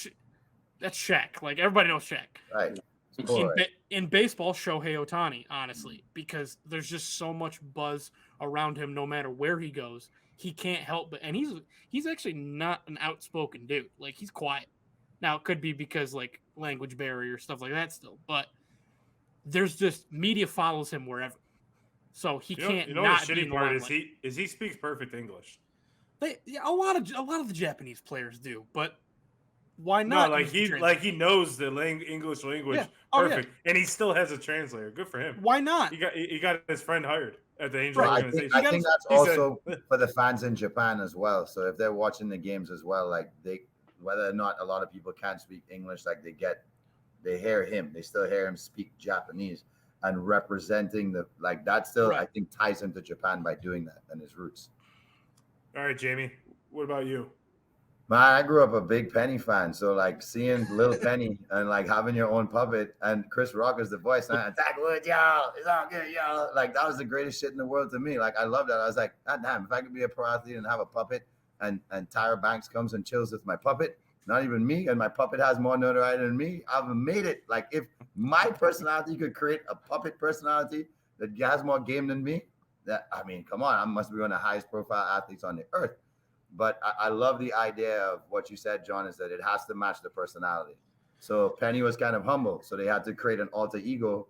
that's Shaq. Like everybody knows Shaq. Right. In baseball, Shohei Ohtani, honestly, because there's just so much buzz around him. No matter where he goes, he can't help but, and he's actually not an outspoken dude. Like he's quiet. Now it could be because like language barrier stuff like that still, but there's just media follows him wherever, so he can't. Not the shitty part is he speaks perfect English. A lot of the Japanese players do, but why not? No, he knows the English language perfect, and he still has a translator. Good for him. Why not? He got his friend hired at the Angel organization. I think that's also for the fans in Japan as well. So if they're watching the games as well, like whether or not a lot of people can't speak English, like they hear him. They still hear him speak Japanese and representing that still I think ties him to Japan by doing that and his roots. All right, Jamie, what about you? Man, I grew up a big Penny fan, so like seeing Little Penny and like having your own puppet and Chris Rock is the voice, and attack wood, y'all, it's all good, y'all. Like that was the greatest shit in the world to me. Like I loved that. I was like, God damn, if I could be a pro athlete and have a puppet, and Tyra Banks comes and chills with my puppet, not even me, and my puppet has more notoriety than me, I've made it. Like if my personality could create a puppet personality that has more game than me, come on, I must be one of the highest profile athletes on the earth. But I love the idea of what you said, John, is that it has to match the personality. So Penny was kind of humble, so they had to create an alter ego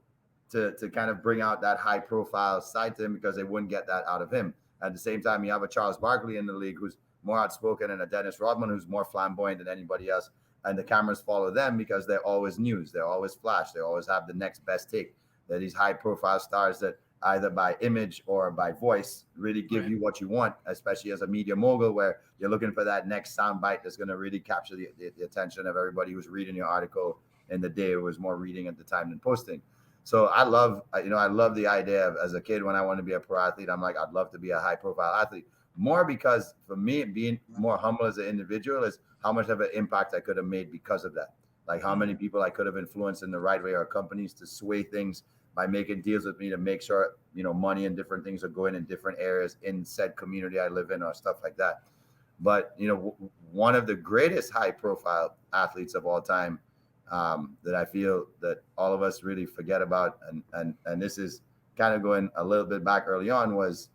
to kind of bring out that high profile side to him because they wouldn't get that out of him. At the same time, you have a Charles Barkley in the league who's more outspoken and a Dennis Rodman who's more flamboyant than anybody else. And the cameras follow them because they're always news. They're always flash. They always have the next best take. They're these high profile stars that either by image or by voice really give you what you want, especially as a media mogul where you're looking for that next soundbite that's going to really capture the attention of everybody who's reading your article in the day. It was more reading at the time than posting. So I love the idea of, as a kid, when I wanted to be a pro athlete, I'm like, I'd love to be a high profile athlete. More because for me, being more humble as an individual is how much of an impact I could have made because of that. Like how many people I could have influenced in the right way, or companies to sway things by making deals with me to make sure, money and different things are going in different areas in said community I live in or stuff like that. But, one of the greatest high profile athletes of all time that I feel that all of us really forget about, and this is kind of going a little bit back early on, was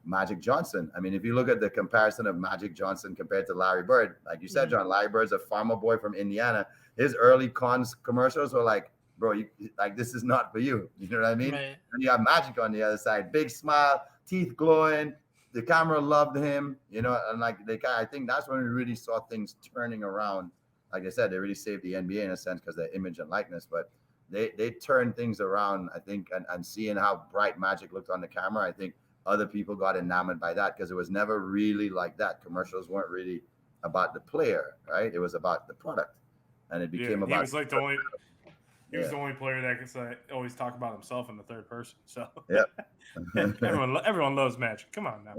Magic Johnson. I mean, if you look at the comparison of Magic Johnson compared to Larry Bird, like you said, John, Larry Bird's a farmer boy from Indiana. His early cons commercials were like, bro, this is not for you. You know what I mean? Right. And you have Magic on the other side, big smile, teeth glowing. The camera loved him, and I think that's when we really saw things turning around. Like I said, they really saved the NBA in a sense because their image and likeness, but they turned things around, I think, and seeing how bright Magic looked on the camera, I think other people got enamored by that because it was never really like that. Commercials weren't really about the player, right? It was about the product, and it became about. He was like the only. He was the only player that could always talk about himself in the third person. So everyone loves Magic. Come on now.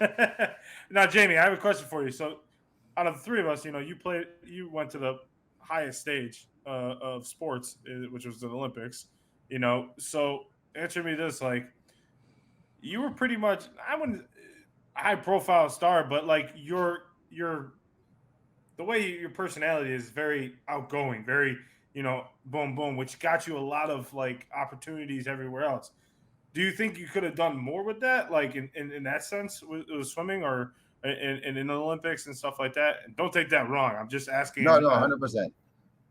Yep. Now, Jamie, I have a question for you. So, out of the three of us, you went to the highest stage of sports, which was the Olympics. So answer me this: like, you were pretty much, I wouldn't high profile star, but like your the way your personality is very outgoing, very. Boom, boom, which got you a lot of like opportunities everywhere else. Do you think you could have done more with that, like in that sense, with swimming or in the Olympics and stuff like that? And don't take that wrong. I'm just asking. No, 100%.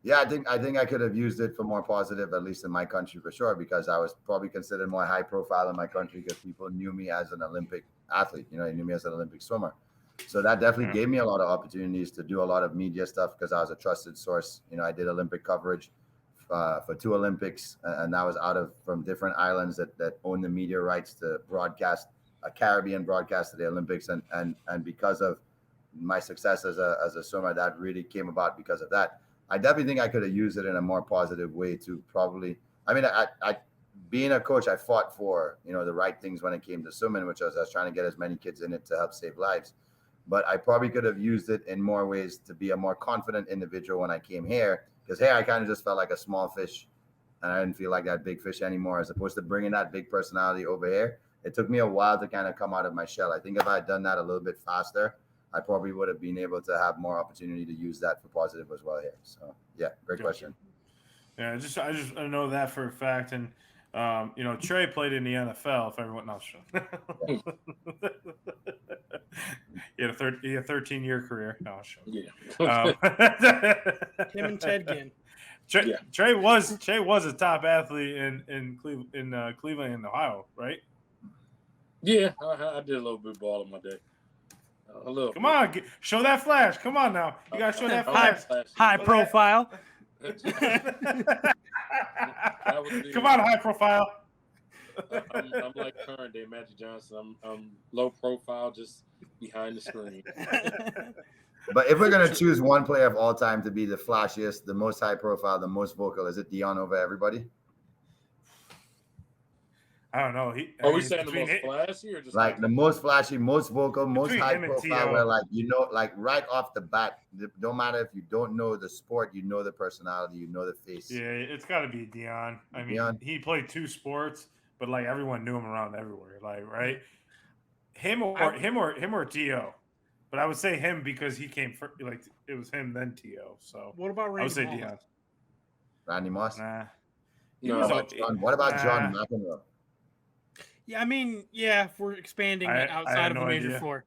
Yeah, I think I could have used it for more positive, at least in my country for sure, because I was probably considered more high profile in my country because people knew me as an Olympic athlete. They knew me as an Olympic swimmer. So that definitely gave me a lot of opportunities to do a lot of media stuff because I was a trusted source. I did Olympic coverage for 2 Olympics, and that was from different islands that own the media rights to broadcast a Caribbean broadcast of the Olympics. And because of my success as a swimmer, that really came about because of that. I definitely think I could have used it in a more positive way to probably. I mean, I being a coach, I fought for the right things when it came to swimming, which was I was trying to get as many kids in it to help save lives. But I probably could have used it in more ways to be a more confident individual when I came here. Because here I kind of just felt like a small fish, and I didn't feel like that big fish anymore. As opposed to bringing that big personality over here, it took me a while to kind of come out of my shell. I think if I had done that a little bit faster, I probably would have been able to have more opportunity to use that for positive as well here. So yeah, great question. Yeah, I know that for a fact. And Trey played in the NFL. If everyone knows, he had a 13-year career. No, sure. Yeah. Him and Ted Ginn. Trey was a top athlete in Cleveland and Ohio, right? Yeah, I did a little bit of ball in my day. A little. Come on, show that flash. Come on now, you gotta show that flash. High profile. Come on, high profile. I'm like current day Magic Johnson. I'm low profile, just behind the screen. But if we're gonna choose one player of all time to be the flashiest, the most high profile, the most vocal, is it Dion over everybody? I don't know. Are we saying the most flashy or just like the most flashy, most vocal, most high profile? T.O. Where like right off the bat, don't matter if you don't know the sport, you know the personality, you know the face. Yeah, it's got to be Dion. I mean, Dion. He played 2 sports, but like everyone knew him around everywhere. Like right, him or T.O. But I would say him because he came first. Like it was him then T.O. So what about Randy I would say Moss? Dion. Randy Moss. Nah. What about John McEnroe? Yeah, I mean, if we're expanding outside of the major floor.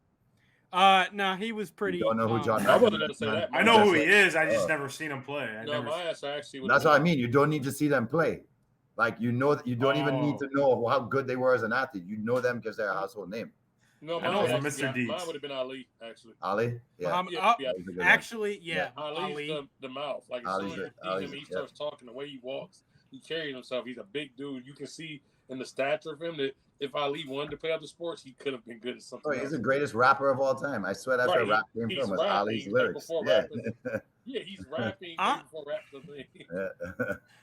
No, he was pretty. You don't know who John I McEnroe wasn't going to say that. I know who he is. I just never seen him play. My answer actually. That's what I mean. You don't need to see them play. Like you know that you don't even need to know how good they were as an athlete. You know them because they're a household name. No, I know from Mr. Deeds. Mine would have been Ali, actually. Ali? Yeah. Actually, yeah. Ali's the mouth. Like as soon as you see him, he starts talking, the way he walks, he carries himself. He's a big dude. You can see in the stature of him that if Ali wanted to play other sports, he could have been good at something. He's the greatest rapper of all time. I swear that's where rap came from, was Ali's lyrics. Yeah, he's rapping before rap's a thing.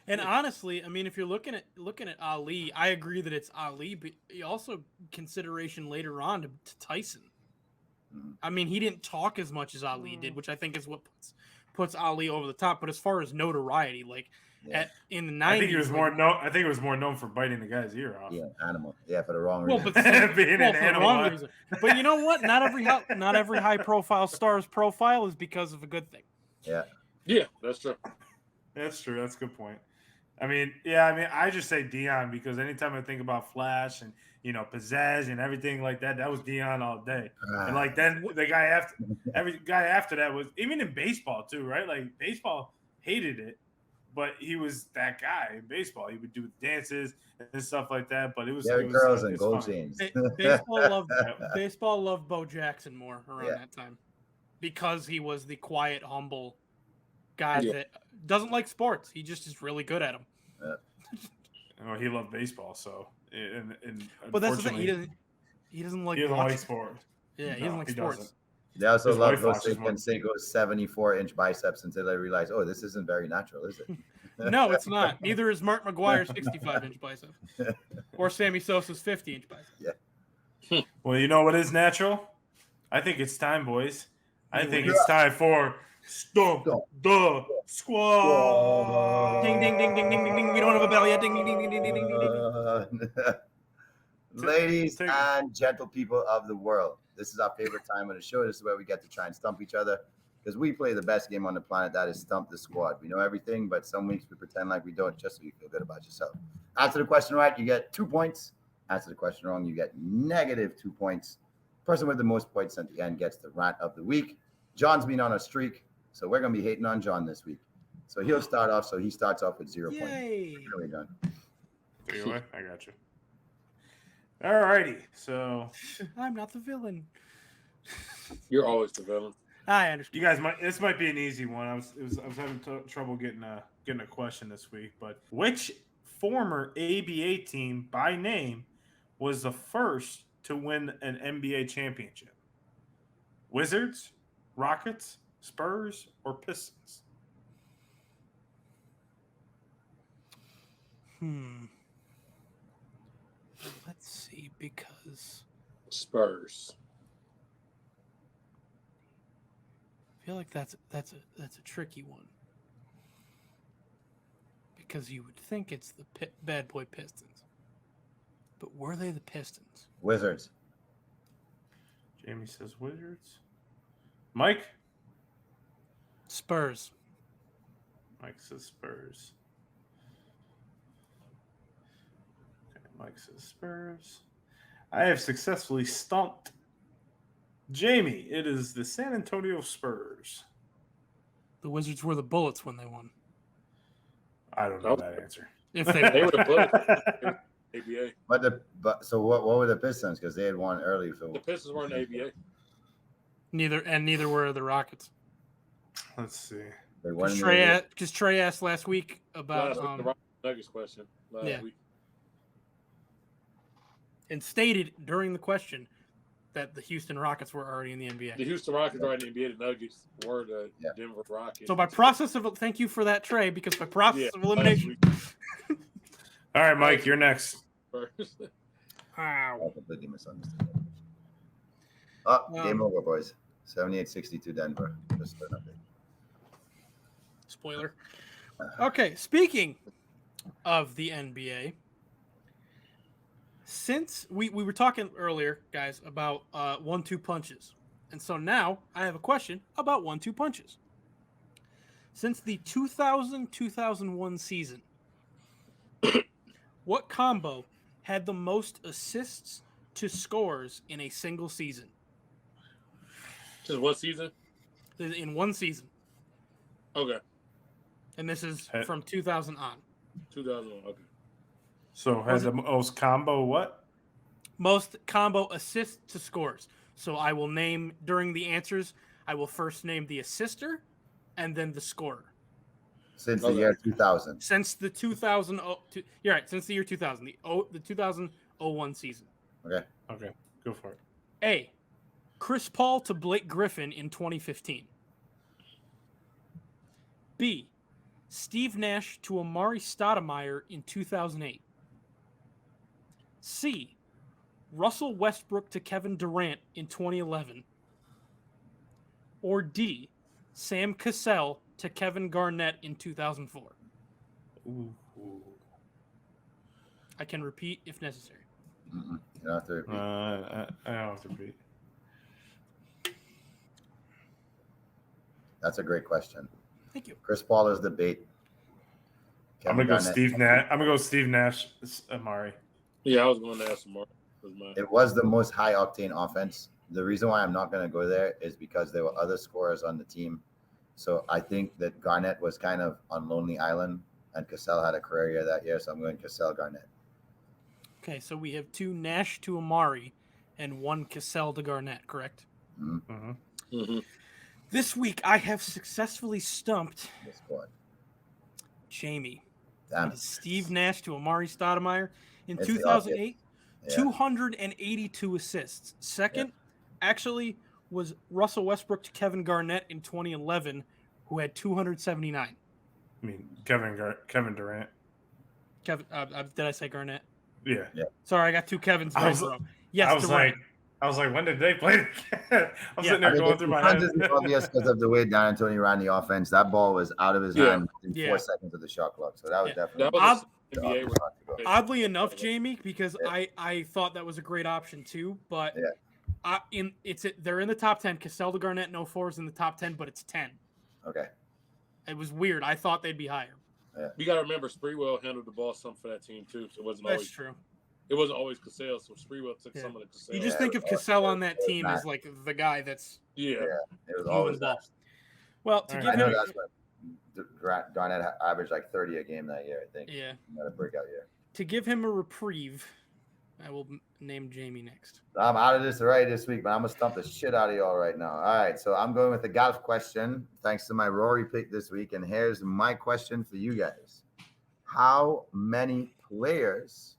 And honestly, I mean, if you're looking at Ali, I agree that it's Ali, but also consideration later on to Tyson. I mean, he didn't talk as much as Ali did, which I think is what puts Ali over the top. But as far as notoriety, like in the 90s, I think he was more known for biting the guy's ear off. Yeah, animal. Yeah, for the wrong reason. Being an animal. Reason. But you know what? Not every high profile star's profile is because of a good thing. Yeah, that's true. That's true. That's a good point. I mean, I just say Dion because anytime I think about Flash and pizzazz and everything like that, that was Dion all day. And like then the guy after that was even in baseball too, right? Like baseball hated it, but he was that guy in baseball. He would do dances and stuff like that. But it was girls and gold chains. Baseball loved Bo Jackson more around that time because he was the quiet, humble guy that doesn't like sports. He just is really good at them. He loved baseball, so but that's the thing. He doesn't like sports. Yeah, he doesn't like sports. Doesn't. They also love Cinco's 74-inch biceps until they realize, this isn't very natural, is it? No, it's not. Neither is Mark McGuire's 65-inch bicep or Sammy Sosa's 50-inch bicep. Yeah. Well, you know what is natural? I think it's time, boys. I think it's time for Stump the Squad. Ding, ding, ding, ding, ding, ding, ding. We don't have a bell yet. Ding, ding, ding, ding, ding, ding, ding, ding, ding. Ladies and gentle people of the world, this is our favorite time of the show. This is where we get to try and stump each other because we play the best game on the planet. That is Stump the Squad. We know everything, but some weeks we pretend like we don't just so you feel good about yourself. Answer the question right, you get 2 points. Answer the question wrong, you get -2 points. Person with the most points at the end gets the rant of the week. John's been on a streak, so we're going to be hating on John this week. So he'll start off. So he starts off with 0 points. Really done. I got you. All righty. So I'm not the villain. You're always the villain. I understand. You guys this might be an easy one. I was having trouble getting a question this week. But which former ABA team by name was the first to win an NBA championship? Wizards, Rockets, Spurs, or Pistons? Let's see, because Spurs. I feel like that's a tricky one because you would think it's the Bad Boy Pistons, But were they the Pistons? Wizards. Jamie says Wizards. Mike? Spurs. Mike says Spurs. Okay, Mike says Spurs. I have successfully stumped Jamie. It is the San Antonio Spurs. The Wizards were the Bullets when they won. I don't know that answer. If they They won. were the Bullets. ABA. So what were the Pistons? Because they had won early. So The Pistons weren't ABA. Neither were the Rockets. Let's see. they won Because Trey asked last week Last about week, the Rockets Nuggets question. Last week. and stated during the question that the Houston Rockets were already in the NBA. The Houston Rockets are in the NBA. The Nuggets were the Denver Rockets. So by process of thank you for that, Trey, because by process of elimination. All right, Mike, you're next. Wow. I completely misunderstood. Game over, boys. 78-62 Denver. Just an update. Spoiler. Okay, speaking of the NBA, since we were talking earlier, guys, about 1-2 punches. And so now I have a question about 1-2 punches. Since the 2000-2001 season, what combo had the most assists to scores in a single season? Just one season? In one season. Okay. And this is from 2000 on. 2001, okay. So has the most combo what? Most combo assists to scores. So I will name, during the answers, I will first name the assister and then the scorer. Since the year 2000. Since the 2000, you're right, since the year 2000, the 2001 season. Okay. Okay, go for it. A, Chris Paul to Blake Griffin in 2015. B, Steve Nash to Amari Stoudemire in 2008. C, Russell Westbrook to Kevin Durant in 2011. Or D, Sam Cassell to Kevin Garnett in 2004. Ooh. I can repeat if necessary. You don't have to repeat. I don't have to repeat. That's a great question. Thank you. Chris Paul is the bait. I'm gonna go Steve Nash. I'm gonna go Steve Nash. Amari. Yeah, I was going to ask Amari. It was the most high octane offense. The reason why I'm not going to go there is because there were other scorers on the team. So I think that Garnett was kind of on Lonely Island, and Cassell had a career year that year. So I'm going Cassell Garnett. Okay, so we have 2 Nash to Amari and 1 Cassell to Garnett, correct? Mm-hmm. Mm-hmm. This week, I have successfully stumped The squad. Jamie. Damn It is Steve Nash to Amari Stoudemire. In It's 2008, Yeah. 282 assists. Second, actually, was Russell Westbrook to Kevin Garnett in 2011, who had 279. I mean Kevin Durant. Kevin, did I say Garnett? Yeah. Sorry, I got 2 Kevins I was- wrong. Yes, I was Durant. like, when did they play together? I'm sitting there I mean, going through my head. it's obvious because of the way Dan Antonio ran the offense. That ball was out of his hand in 4 seconds of the shot clock. So that was definitely. That was the NBA. obvious spot to go. Oddly enough, Jamie, because I thought that was a great option too, but they're in the top 10. Cassell to Garnett, no 4s in the top 10, but it's 10. Okay. It was weird. I thought they'd be higher. You got to remember, Sprewell handled the ball some for that team too, so it wasn't That's always true. It wasn't always Cassell, so Sprewell took some of the Cassell. You just think of Cassell on that team as like the guy that's It was moving always the ball. that. Well, to All give I know him, that's what Garnett averaged like 30 a game that year. I think. yeah, He had a breakout year. to give him a reprieve, I will name Jamie next. I'm out of this already this week, but I'm gonna stump the shit out of y'all right now. All right, so I'm going with the golf question, thanks to my Rory pick this week. And here's my question for you guys: how many players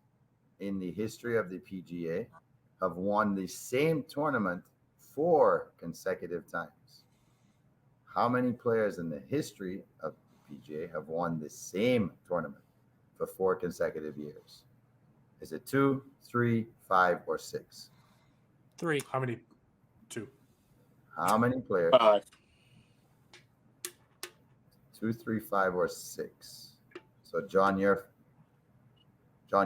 in the history of the PGA have won the same tournament 4 consecutive times? How many players in the history of the PGA have won the same tournament for 4 consecutive years? Is it 2, 3, 5, or 6? 3. How many? 2. How many players? 5. 2, 3, 5, or 6. So John, you're 2.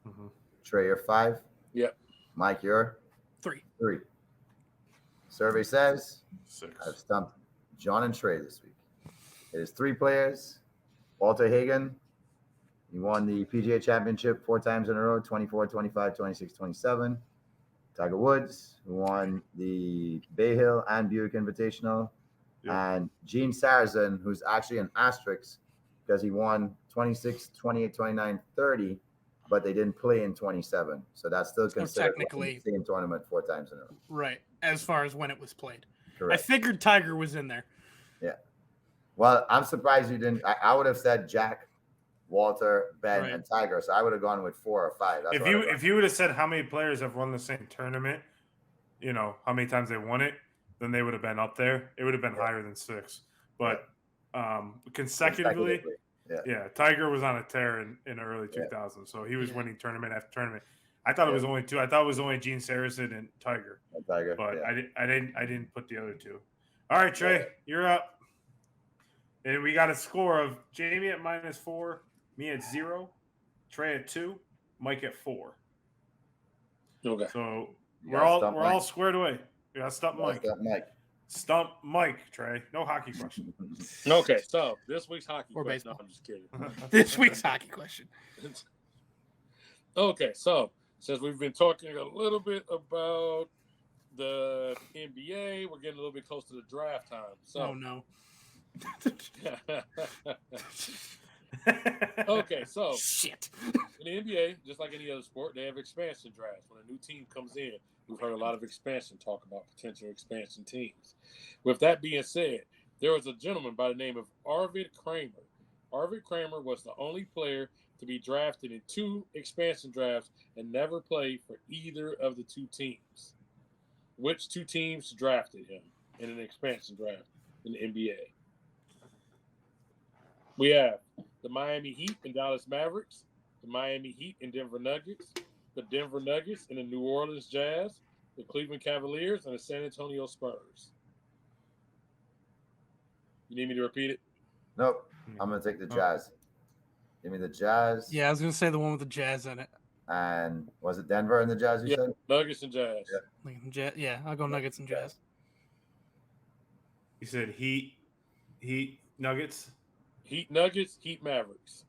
Mm-hmm. Trey, you're 5. Yep. Mike, you're 3. 3. Survey says 6. I've stumped John and Trey this week. It is 3 players. Walter Hagen, he won the PGA Championship 4 times in a row, 24, 25, 26, 27. Tiger Woods, who won the Bay Hill and Buick Invitational. Yep. And Gene Sarazen, who's actually an asterisk because he won 26, 28, 29, 30, but they didn't play in 27. So that's still considered technically the same tournament 4 times in a row. Right. As far as when it was played. Correct. I figured Tiger was in there. Yeah. Well, I'm surprised you didn't. I would have said Jack, Walter, Ben, Right. and Tiger. So I would have gone with 4 or 5. That's If you would have said how many players have won the same tournament, how many times they won it, then they would have been up there. It would have been higher than 6. But consecutively, yeah, Tiger was on a tear in the early 2000s. So he was winning tournament after tournament. I thought it was only 2. I thought it was only Gene Sarazen and Tiger. But I didn't put the other 2. All right, Trey, you're up. And we got a score of Jamie at -4, me at 0, Trey at 2, Mike at 4. Okay. So we're all squared away. We got Stump Mike. Stump Mike, Trey. No hockey question. Okay, so this week's hockey Or question. baseball. No, I'm just kidding. This week's hockey question. Okay, so since we've been talking a little bit about the NBA, we're getting a little bit close to the draft time. So Oh no. Okay, so Shit. in the NBA, just like any other sport, they have expansion drafts. When a new team comes in, we've heard a lot of expansion talk about potential expansion teams. With that being said, there was a gentleman by the name of Arvid Kramer. Arvid Kramer was the only player to be drafted in 2 expansion drafts and never played for either of the 2 teams. Which 2 teams drafted him in an expansion draft in the NBA? We have the Miami Heat and Dallas Mavericks, the Miami Heat and Denver Nuggets, the Denver Nuggets and the New Orleans Jazz, the Cleveland Cavaliers, and the San Antonio Spurs. You need me to repeat it? Nope. I'm going to take the Jazz. Give me the Jazz. Yeah, I was gonna say the one with the Jazz in it. And was it Denver and the Jazz you said? Nuggets and Jazz. Yeah. I'll go Nuggets and Jazz. You said Heat, Nuggets. Heat Nuggets, Heat Mavericks.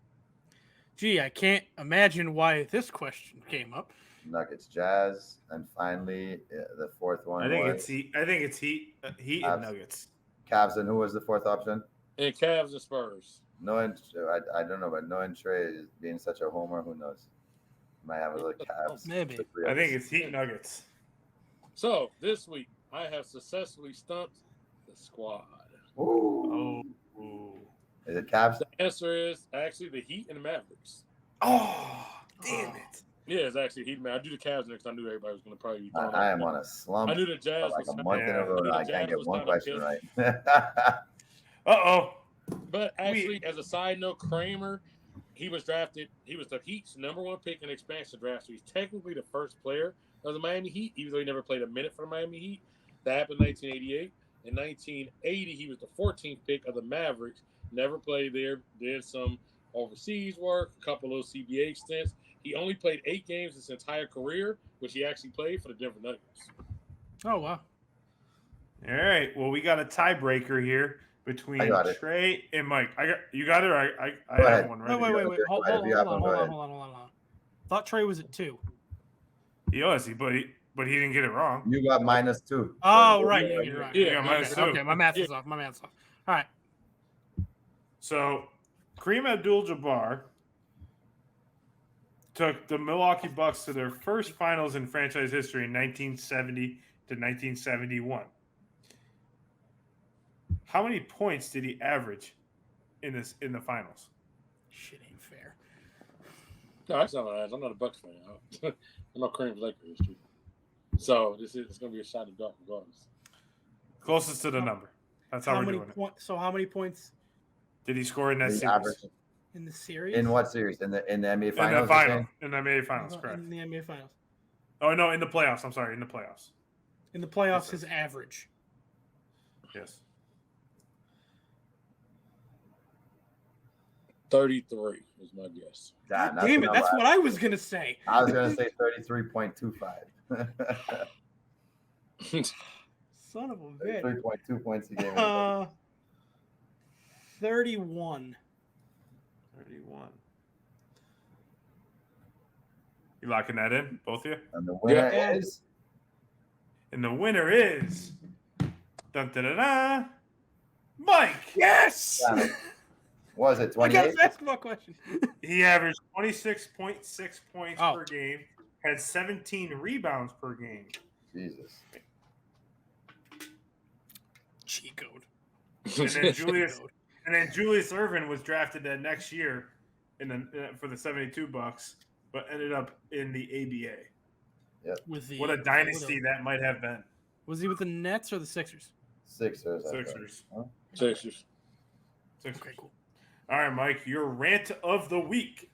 Gee, I can't imagine why this question came up. Nuggets, Jazz, and finally the 4th one. I think it's Heat. Heat and Nuggets. Cavs, and who was the 4th option? And Cavs and Spurs. I don't know, but knowing Trey being such a homer, who knows? Might have a little Cavs. Maybe. I think it's Heat Nuggets. So this week, I have successfully stumped the squad. Ooh. Oh. Is it Cavs? The answer is actually the Heat and the Mavericks. Oh, damn it. Yeah, it's actually Heat and Mavericks. I do the Cavs next. I knew everybody was going to probably be throwing I am on a slump. I knew the Jazz like was a month in a row. I can't get one question right. Uh-oh. But actually, as a side note, Kramer, he was drafted. He was the Heat's #1 pick in the expansion draft. So he's technically the first player of the Miami Heat, even though he never played a minute for the Miami Heat. That happened in 1988. In 1980, he was the 14th pick of the Mavericks. Never played there. Did some overseas work, a couple of CBA stints. He only played 8 games his entire career, which he actually played for the Denver Nuggets. Oh wow. All right. Well, we got a tiebreaker here between Trey and Mike. You got it. I have one right. Wait. Hold on. Thought Trey was at 2. He was, but he didn't get it wrong. You got -2. Oh, right. You're right. Yeah, -2. Okay, my math is off. All right. So, Kareem Abdul-Jabbar took the Milwaukee Bucks to their first finals in franchise history in 1970 to 1971. How many points did he average in the finals? Shit ain't fair. No, that's not what I asked. I'm not a Bucks fan. I'm not Kareem's Lakers history. So it's going to be a shot in the dark regardless. Closest to the number. That's how we're doing it. So how many points did he score in that series? Average. in the series? In what series? In the NBA finals? In the NBA finals, correct. In the NBA finals. Oh no, in the playoffs. I'm sorry, in the playoffs. In the playoffs, his average. Yes. 33 is my guess. God damn it, that's what I was gonna say. I was gonna say 33.25. Son of a bitch. 3.2 points a game. 31. 31. You locking that in, both of you? And the winner Yeah. is. And the winner is dun, da, da, da, Mike. Yes. Was it I got 28? a basketball question. He averaged 26.6 points Oh. per game, had 17 rebounds per game. Jesus. Cheat code. And then Julius Erving was drafted that next year for the 72 Bucks, but ended up in the ABA. What a dynasty that might have been. Was he with the Nets or the Sixers? Sixers. Huh? Sixers. Okay, cool. All right, Mike, your rant of the week.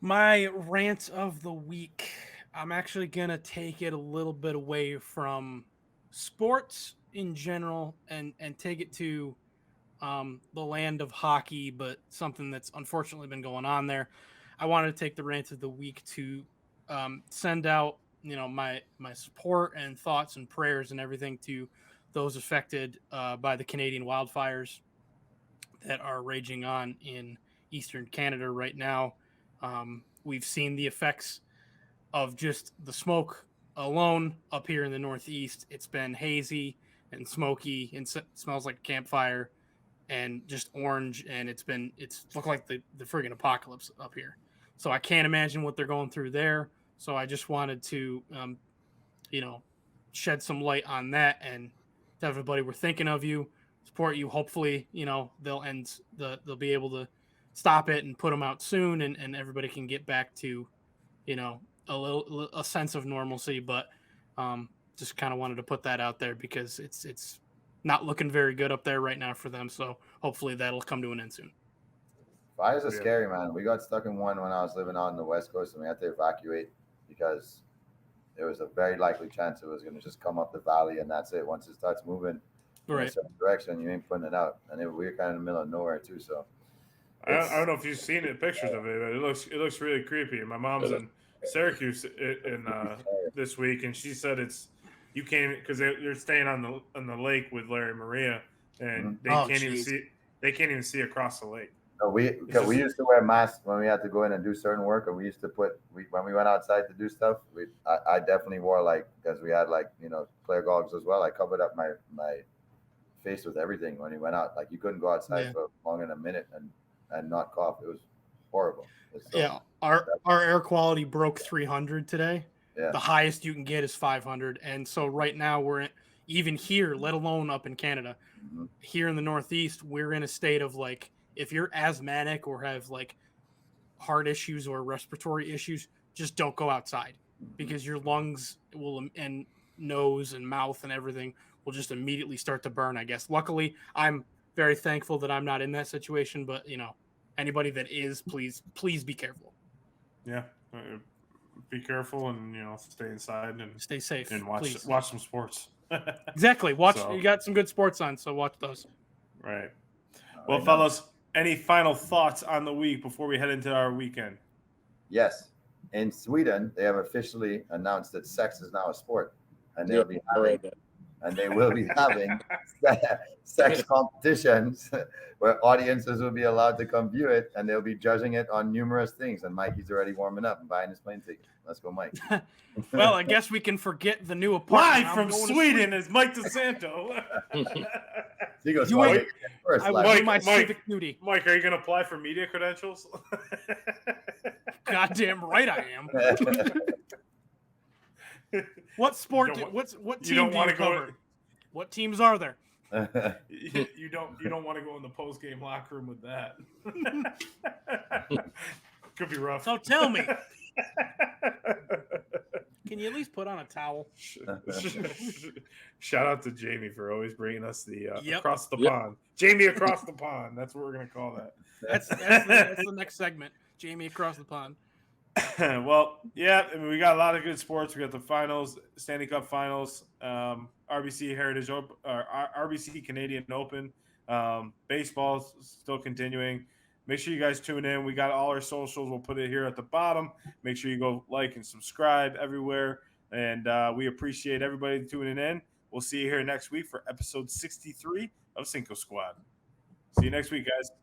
My rant of the week. I'm actually going to take it a little bit away from sports in general and take it to the land of hockey, but something that's unfortunately been going on there. I wanted to take the rant of the week to send out, my support and thoughts and prayers and everything to those affected by the Canadian wildfires that are raging on in Eastern Canada right now. We've seen the effects of just the smoke alone up here in the Northeast. It's been hazy and smoky and smells like a campfire and just orange. And it's looked like the friggin' apocalypse up here. So I can't imagine what they're going through there. So I just wanted to, shed some light on that and tell everybody we're thinking of you, support you. Hopefully, they'll be able to stop it and put them out soon, and everybody can get back to, a sense of normalcy. But just kind of wanted to put that out there because it's not looking very good up there right now for them. So hopefully that'll come to an end soon. Fires are scary, man. We got stuck in one when I was living out in the West Coast, and we had to evacuate because there was a very likely chance it was going to just come up the valley, and that's it. Once it starts moving in a certain direction, you ain't putting it out. And we were kind of in the middle of nowhere too. So I don't know if you've seen pictures of it, but it looks really creepy. And my mom's in Syracuse this week, and she said you can't because they're staying on the lake with Larry and Maria, and they can't even see across the lake. We used to wear masks when we had to go in and do certain work, and we used to when we went outside to do stuff. I definitely wore because we had clear goggles as well. I covered up my face with everything when we went out. You couldn't go outside for longer than a minute and not cough. It was horrible. Our air quality broke 300 today. Yeah. The highest you can get is 500, and so right now we're even here, let alone up in Canada, here in the Northeast, we're in a state of if you're asthmatic or have heart issues or respiratory issues, just don't go outside because your lungs and nose and mouth and everything will just immediately start to burn, I guess. Luckily, I'm very thankful that I'm not in that situation, but anybody that is, please be careful. Yeah. Be careful and stay inside and stay safe and watch some sports. Exactly. You got some good sports on, so watch those. Right. Well, fellas, any final thoughts on the week before we head into our weekend? Yes. In Sweden, they have officially announced that sex is now a sport, and they will be having sex competitions where audiences will be allowed to come view it, and they'll be judging it on numerous things. And Mikey's already warming up and buying his plane ticket. Let's go, Mike. Well, I guess we can forget the new apartment. Live from Sweden is Mike DeSanto. I do my civic duty. Mike, are you going to apply for media credentials? Goddamn right I am. What sport? What team do you cover? What teams are there? You don't want to go in the post game locker room with that. Could be rough. So tell me, can you at least put on a towel? Shout out to Jamie for always bringing us the across the pond. Jamie across the pond. That's what we're gonna call that. That's the next segment. Jamie across the pond. Well, yeah, I mean, we got a lot of good sports. We got the finals, Stanley Cup finals, RBC Heritage Open, RBC Canadian Open. Baseball's still continuing. Make sure you guys tune in. We got all our socials. We'll put it here at the bottom. Make sure you go like and subscribe everywhere. And we appreciate everybody tuning in. We'll see you here next week for episode 63 of Cinco Squad. See you next week, guys.